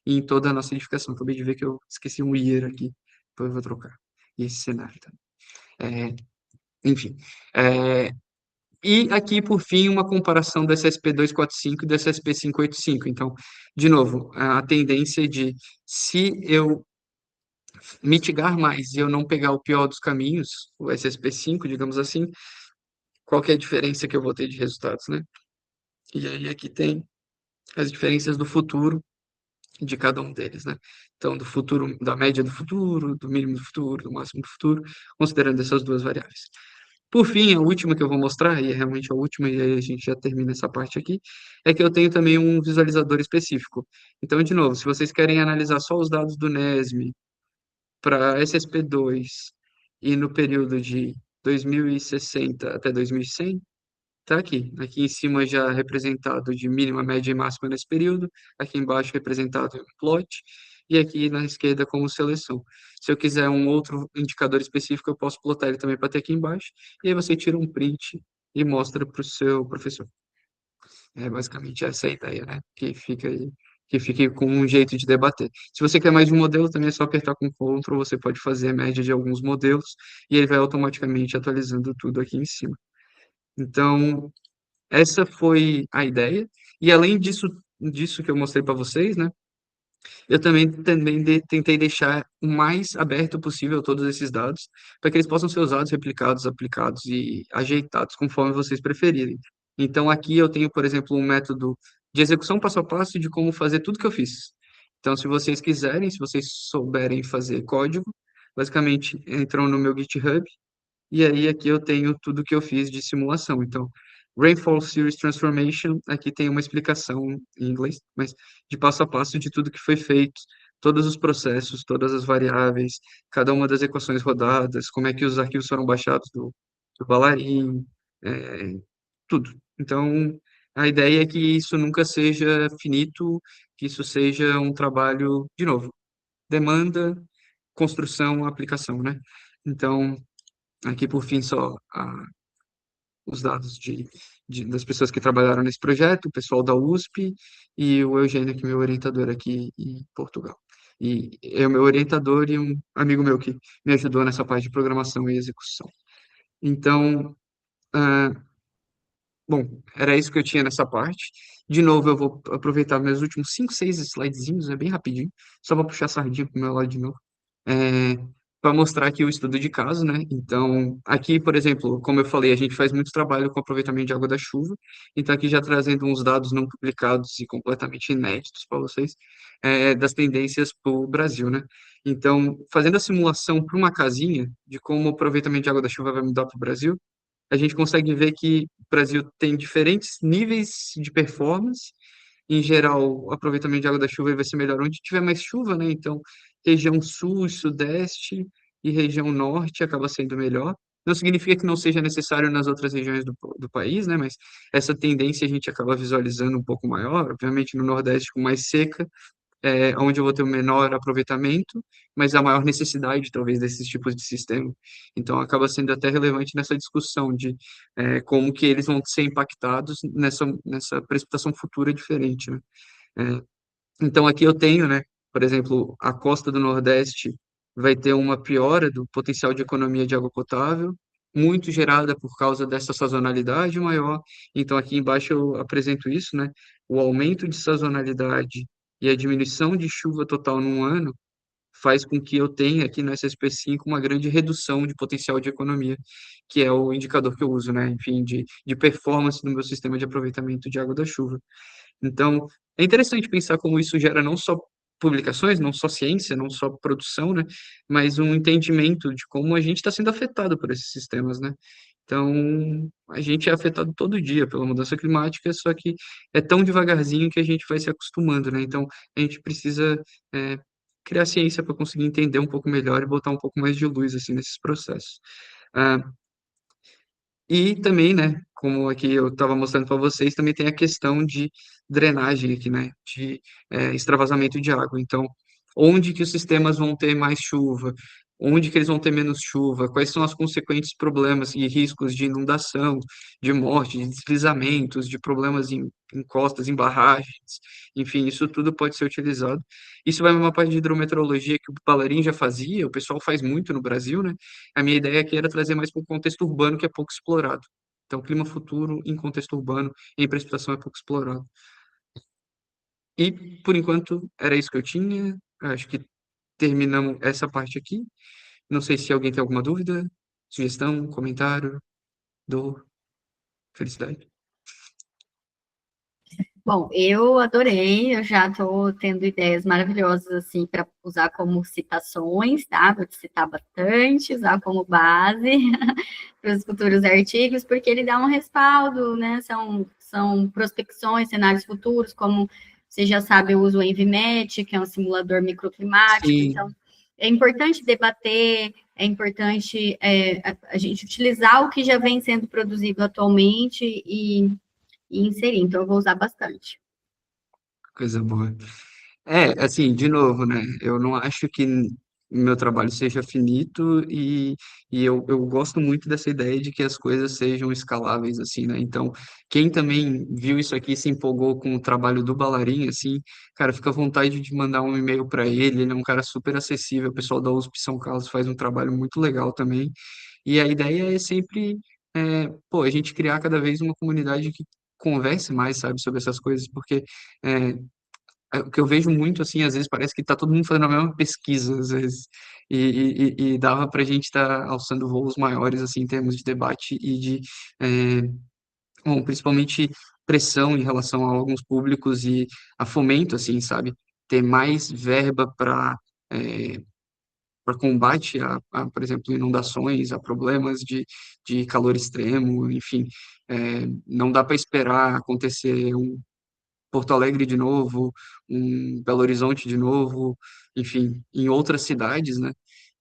E em toda a nossa edificação. Acabei de ver que eu esqueci um year aqui, depois eu vou trocar. E esse cenário também. Enfim. É, e aqui, por fim, uma comparação do SSP245 e do SSP585. Então, de novo, a tendência de, se eu mitigar mais e eu não pegar o pior dos caminhos, o SSP5, digamos assim, qual que é a diferença que eu vou ter de resultados, né? E aí aqui tem as diferenças do futuro de cada um deles, né? Então, do futuro, da média do futuro, do mínimo do futuro, do máximo do futuro, considerando essas duas variáveis. Por fim, a última que eu vou mostrar, e é realmente a última, e aí a gente já termina essa parte aqui, é que eu tenho também um visualizador específico. Então, de novo, se vocês querem analisar só os dados do NESM para SSP2 e no período de 2060 até 2100, tá aqui. Aqui em cima já representado de mínima, média e máxima nesse período, aqui embaixo representado em plot, e aqui na esquerda como seleção. Se eu quiser um outro indicador específico, eu posso plotar ele também para ter aqui embaixo, e aí você tira um print e mostra para o seu professor. É basicamente essa a ideia, né? Que fique com um jeito de debater. Se você quer mais de um modelo, também é só apertar com Ctrl, você pode fazer a média de alguns modelos, e ele vai automaticamente atualizando tudo aqui em cima. Então, essa foi a ideia. E além disso que eu mostrei para vocês, né? Eu também tentei deixar o mais aberto possível todos esses dados, para que eles possam ser usados, replicados, aplicados e ajeitados conforme vocês preferirem. Então, aqui eu tenho, por exemplo, um método de execução passo a passo de como fazer tudo que eu fiz. Então, se vocês quiserem, se vocês souberem fazer código, basicamente entram no meu GitHub e aí aqui eu tenho tudo que eu fiz de simulação. Então, Rainfall Series Transformation, aqui tem uma explicação em inglês, mas de passo a passo de tudo que foi feito, todos os processos, todas as variáveis, cada uma das equações rodadas, como é que os arquivos foram baixados do Valarin, é, tudo. Então, a ideia é que isso nunca seja finito, que isso seja um trabalho, de novo, demanda, construção, aplicação, né? Então, aqui, por fim, só os dados das pessoas que trabalharam nesse projeto, o pessoal da USP e o Eugênio, que é meu orientador aqui em Portugal. E é o meu orientador e um amigo meu que me ajudou nessa parte de programação e execução. Então, ah, bom, era isso que eu tinha nessa parte. De novo, eu vou aproveitar meus últimos 5, 6 slidezinhos, é bem rapidinho, só para puxar a sardinha para o meu lado de novo. Para mostrar aqui o estudo de caso, né? Então, aqui, por exemplo, como eu falei, a gente faz muito trabalho com aproveitamento de água da chuva. Então, aqui já trazendo uns dados não publicados e completamente inéditos para vocês, das tendências para o Brasil, né? Então, fazendo a simulação para uma casinha de como o aproveitamento de água da chuva vai mudar para o Brasil, a gente consegue ver que o Brasil tem diferentes níveis de performance. Em geral, o aproveitamento de água da chuva vai ser melhor onde tiver mais chuva, né? Então, região sul e sudeste e região norte acaba sendo melhor. Não significa que não seja necessário nas outras regiões do país, né? Mas essa tendência a gente acaba visualizando um pouco maior. Obviamente, no nordeste, com mais seca, onde eu vou ter o menor aproveitamento, mas a maior necessidade, talvez, desses tipos de sistema. Então, acaba sendo até relevante nessa discussão de como que eles vão ser impactados nessa precipitação futura diferente, né? É, então, aqui eu tenho, né, por exemplo, a costa do Nordeste vai ter uma piora do potencial de economia de água potável, muito gerada por causa dessa sazonalidade maior. Então, aqui embaixo eu apresento isso, né? O aumento de sazonalidade e a diminuição de chuva total num ano faz com que eu tenha aqui no SSP5 uma grande redução de potencial de economia, que é o indicador que eu uso, né? Enfim, de performance do meu sistema de aproveitamento de água da chuva. Então, é interessante pensar como isso gera não só publicações, não só ciência, não só produção, né, mas um entendimento de como a gente está sendo afetado por esses sistemas, né? Então, a gente é afetado todo dia pela mudança climática, só que é tão devagarzinho que a gente vai se acostumando, né? Então, a gente precisa é, criar ciência para conseguir entender um pouco melhor e botar um pouco mais de luz assim nesses processos. Ah, e também, né, como aqui eu estava mostrando para vocês, também tem a questão de drenagem aqui, né? De extravasamento de água. Então, onde que os sistemas vão ter mais chuva? Onde que eles vão ter menos chuva? Quais são os consequentes problemas e riscos de inundação, de morte, de deslizamentos, de problemas em costas, em barragens? Enfim, isso tudo pode ser utilizado. Isso vai uma parte de hidrometeorologia que o Balarim já fazia, o pessoal faz muito no Brasil, né? A minha ideia aqui era trazer mais para o contexto urbano, que é pouco explorado. Então, clima futuro em contexto urbano, em precipitação é pouco explorado. E, por enquanto, era isso que eu tinha. Acho que terminamos essa parte aqui. Não sei se alguém tem alguma dúvida, sugestão, comentário, dor, felicidade. Bom, eu adorei, eu já estou tendo ideias maravilhosas assim para usar como citações, tá? Vou te citar bastante, usar como base para os futuros artigos, porque ele dá um respaldo, né? São prospecções, cenários futuros, como você já sabe, eu uso o EnviMet, que é um simulador microclimático, Sim, então é importante debater, é importante a gente utilizar o que já vem sendo produzido atualmente e inserir, então eu vou usar bastante. coisa boa. Assim, de novo, né? Eu não acho que meu trabalho seja finito e eu gosto muito dessa ideia de que as coisas sejam escaláveis, assim, né? Então, quem também viu isso aqui e se empolgou com o trabalho do Balarim, assim, cara, fica à vontade de mandar um e-mail para ele. Ele é um cara super acessível. O pessoal da USP São Carlos faz um trabalho muito legal também. E a ideia é sempre, pô, a gente criar cada vez uma comunidade que converse mais, sabe, sobre essas coisas, porque é, o que eu vejo muito, assim, às vezes parece que tá todo mundo fazendo a mesma pesquisa, às vezes, e dava para a gente estar alçando voos maiores, assim, em termos de debate e de, é, bom, principalmente pressão em relação a alguns públicos e a fomento, assim, sabe? Ter mais verba para combate por exemplo, inundações, a problemas de calor extremo, enfim, não dá para esperar acontecer Porto Alegre de novo, Belo Horizonte de novo, enfim, em outras cidades, né?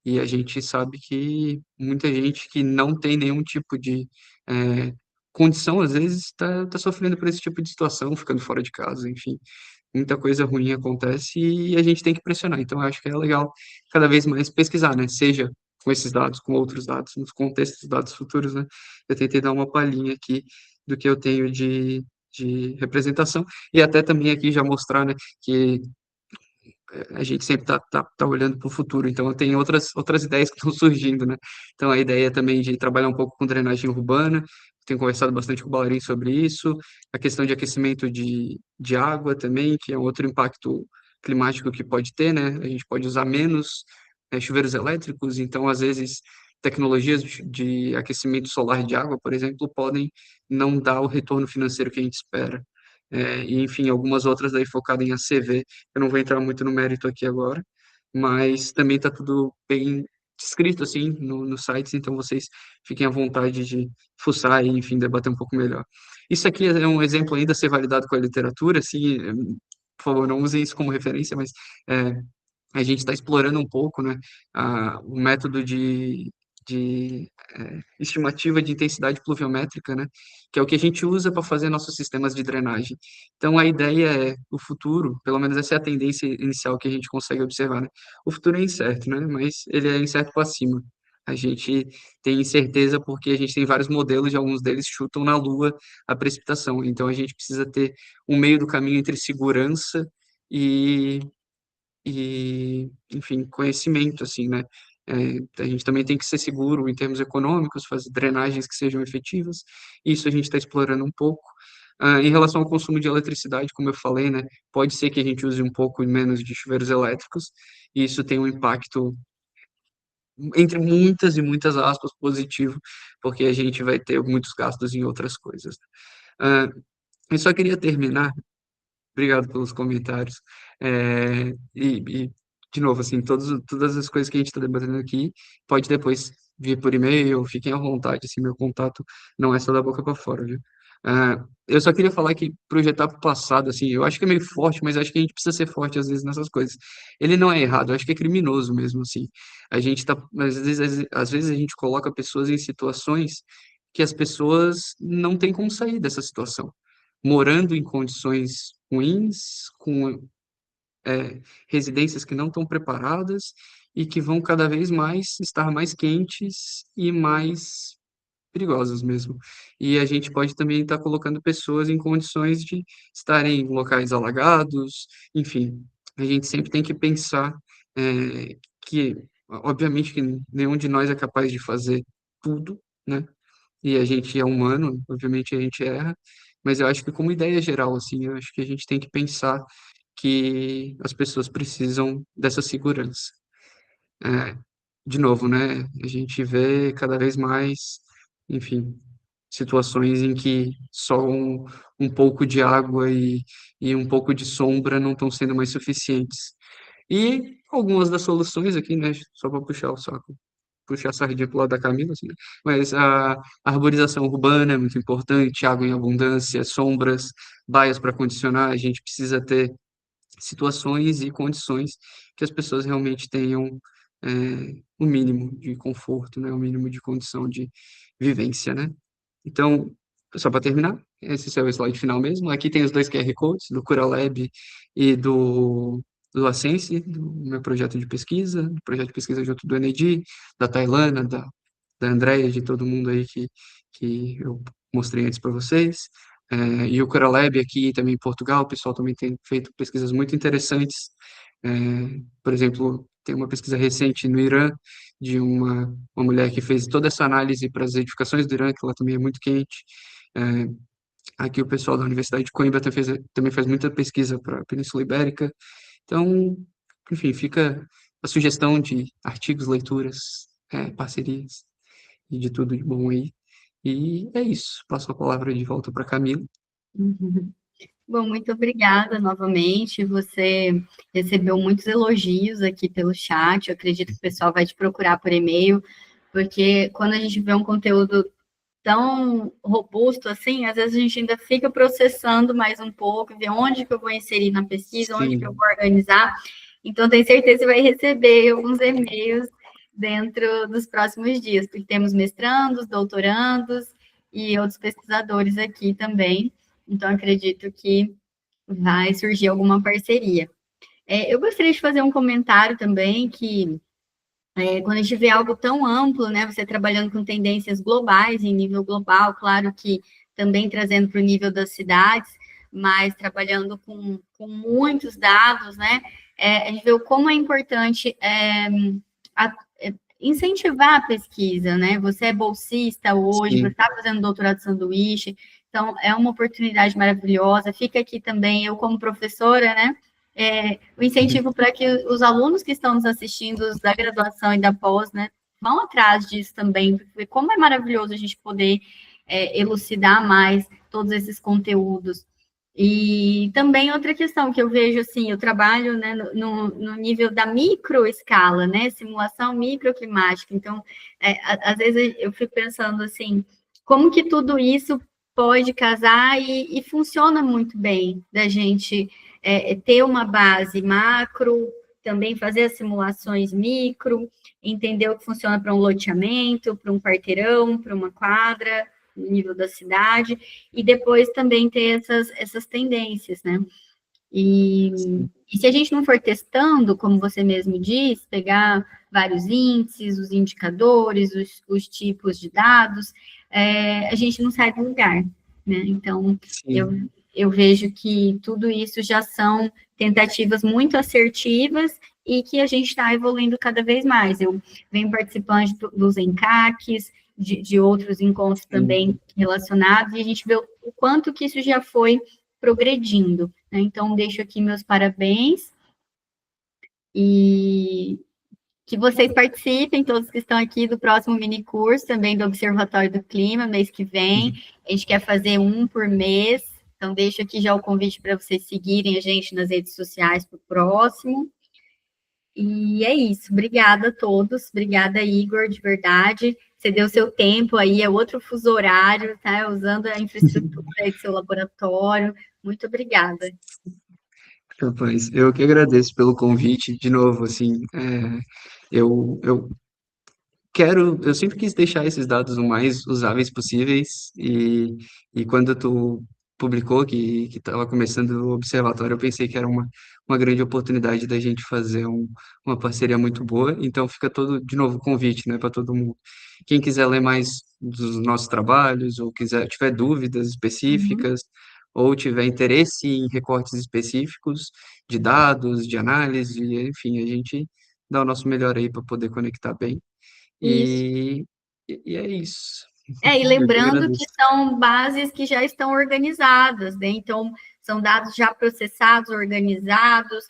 E a gente sabe que muita gente que não tem nenhum tipo de condição, às vezes, está sofrendo por esse tipo de situação, ficando fora de casa, enfim, muita coisa ruim acontece e a gente tem que pressionar. Então, eu acho que é legal cada vez mais pesquisar, né? Seja com esses dados, com outros dados, nos contextos dos dados futuros, né? Eu tentei dar uma palhinha aqui do que eu tenho de representação e até também aqui já mostrar, né, que a gente sempre tá olhando para o futuro, então eu tenho outras ideias que estão surgindo, né? Então a ideia também de trabalhar um pouco com drenagem urbana, tenho conversado bastante com o Balarim sobre isso, a questão de aquecimento de água também, que é um outro impacto climático que pode ter, né? A gente pode usar menos chuveiros elétricos, então às vezes tecnologias de aquecimento solar de água, por exemplo, podem não dar o retorno financeiro que a gente espera. E, enfim, algumas outras daí focadas em ACV, eu não vou entrar muito no mérito aqui agora, mas também está tudo bem descrito assim no sites, então vocês fiquem à vontade de fuçar e, enfim, debater um pouco melhor. Isso aqui é um exemplo ainda a ser validado com a literatura, assim, por favor, não usem isso como referência, mas é, a gente está explorando um pouco, né, o método de estimativa de intensidade pluviométrica, né, que é o que a gente usa para fazer nossos sistemas de drenagem. Então, a ideia é, o futuro, pelo menos essa é a tendência inicial que a gente consegue observar, né? O futuro é incerto, né, mas ele é incerto para cima. A gente tem incerteza porque a gente tem vários modelos e alguns deles chutam na Lua a precipitação. Então, a gente precisa ter um meio do caminho entre segurança e enfim, conhecimento, assim, né? A gente também tem que ser seguro em termos econômicos, fazer drenagens que sejam efetivas, isso a gente está explorando um pouco. Em relação ao consumo de eletricidade, como eu falei, né, pode ser que a gente use um pouco menos de chuveiros elétricos, e isso tem um impacto, entre muitas e muitas aspas, positivo, porque a gente vai ter muitos gastos em outras coisas. Ah, eu só queria terminar. Obrigado pelos comentários. De novo, assim, todas as coisas que a gente está debatendo aqui, pode depois vir por e-mail, fiquem à vontade, assim, meu contato não é só da boca para fora, viu? Eu só queria falar que projetar para o passado, assim, eu acho que é meio forte, mas acho que a gente precisa ser forte às vezes nessas coisas. Ele não é errado, eu acho que é criminoso mesmo, assim. A gente tá, às vezes a gente coloca pessoas em situações que as pessoas não têm como sair dessa situação, morando em condições ruins, com residências que não estão preparadas e que vão cada vez mais estar mais quentes e mais perigosas mesmo. E a gente pode também estar colocando pessoas em condições de estarem em locais alagados, enfim, a gente sempre tem que pensar que, obviamente, que nenhum de nós é capaz de fazer tudo, né? E a gente é humano, obviamente a gente erra, mas eu acho que como ideia geral, assim, eu acho que a gente tem que pensar que as pessoas precisam dessa segurança. É, de novo, né? A gente vê cada vez mais, enfim, situações em que só um pouco de água e um pouco de sombra não estão sendo mais suficientes. E algumas das soluções aqui, né? Só para puxar o saco, puxar a sardinha pro lado da Camila, assim, né? Mas a arborização urbana é muito importante, água em abundância, sombras, baias para condicionar, a gente precisa ter situações e condições que as pessoas realmente tenham o mínimo de conforto, né, o mínimo de condição de vivência, né? Então, só para terminar, esse é o slide final mesmo. Aqui tem os dois QR Codes, do Curalab e do Ascense, do meu projeto de pesquisa, do projeto de pesquisa junto do Enedi, da Tailana, da Andréia, de todo mundo aí que eu mostrei antes para vocês. E o Coralab aqui também em Portugal, o pessoal também tem feito pesquisas muito interessantes. É, por exemplo, tem uma pesquisa recente no Irã de uma mulher que fez toda essa análise para as edificações do Irã, que lá também é muito quente. É, aqui o pessoal da Universidade de Coimbra também faz muita pesquisa para a Península Ibérica. Então, enfim, fica a sugestão de artigos, leituras, parcerias e de tudo de bom aí. E é isso. Passo a palavra de volta para Camila. Uhum. Bom, muito obrigada novamente. Você recebeu muitos elogios aqui pelo chat. Eu acredito que o pessoal vai te procurar por e-mail, porque quando a gente vê um conteúdo tão robusto assim, às vezes a gente ainda fica processando mais um pouco, ver onde que eu vou inserir na pesquisa, onde que eu Sim, vou organizar. Então, tenho certeza que vai receber alguns e-mails dentro dos próximos dias, porque temos mestrandos, doutorandos e outros pesquisadores aqui também. Então, acredito que vai surgir alguma parceria. Eu gostaria de fazer um comentário também que quando a gente vê algo tão amplo, né, você trabalhando com tendências globais, em nível global, claro que também trazendo para o nível das cidades, mas trabalhando com muitos dados, né, a gente vê como é importante a, incentivar a pesquisa, né, você é bolsista hoje, você sim. está fazendo doutorado de sanduíche, então é uma oportunidade maravilhosa, fica aqui também, eu como professora, né, o incentivo para que os alunos que estão nos assistindo da graduação e da pós, né, vão atrás disso também, porque como é maravilhoso a gente poder elucidar mais todos esses conteúdos. E também outra questão que eu vejo, assim, eu trabalho né, no nível da microescala, né, simulação microclimática, então, às vezes eu fico pensando, assim, como que tudo isso pode casar e funciona muito bem da gente ter uma base macro, também fazer as simulações micro, entender o que funciona para um loteamento, para um quarteirão, para uma quadra, no nível da cidade, e depois também ter essas tendências, né? E, e se a gente não for testando, como você mesmo diz, pegar vários índices, os indicadores, os tipos de dados, a gente não sai do lugar, né? Então, eu, Sim. eu vejo que tudo isso já são tentativas muito assertivas e que a gente está evoluindo cada vez mais. Eu venho participando dos ENCACs, de outros encontros também relacionados, e a gente vê o quanto que isso já foi progredindo, né? Então, deixo aqui meus parabéns e que vocês participem, todos que estão aqui, do próximo mini curso também do Observatório do Clima, mês que vem. A gente quer fazer um por mês, então deixo aqui já o convite para vocês seguirem a gente nas redes sociais para o próximo. E é isso, obrigada a todos, obrigada, Igor, de verdade. Você deu seu tempo aí, é outro fuso horário, tá? Usando a infraestrutura aí do seu laboratório. Muito obrigada. Rapaz, eu que agradeço pelo convite, de novo, assim, eu eu sempre quis deixar esses dados o mais usáveis possíveis, e quando tu publicou que estava começando o observatório, eu pensei que era uma grande oportunidade da gente fazer uma parceria muito boa. Então fica todo, de novo, o convite, né, para todo mundo. Quem quiser ler mais dos nossos trabalhos, ou tiver dúvidas Uhum. específicas, ou tiver interesse em recortes específicos de dados, de análise, enfim, a gente dá o nosso melhor aí para poder conectar bem. Isso. E é isso. E Eu que lembrando que agradeço. são bases que já estão organizadas, né? Então, são dados já processados, organizados,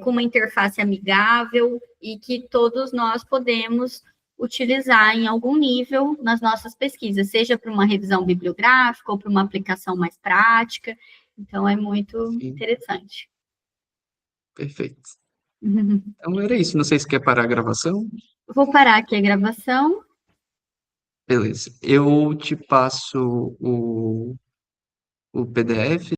com uma interface amigável e que todos nós podemos utilizar em algum nível nas nossas pesquisas, seja para uma revisão bibliográfica ou para uma aplicação mais prática. Então, é muito Sim, interessante. perfeito. Então era isso. Não sei se quer parar a gravação. Vou parar aqui a gravação. Beleza. Eu te passo o PDF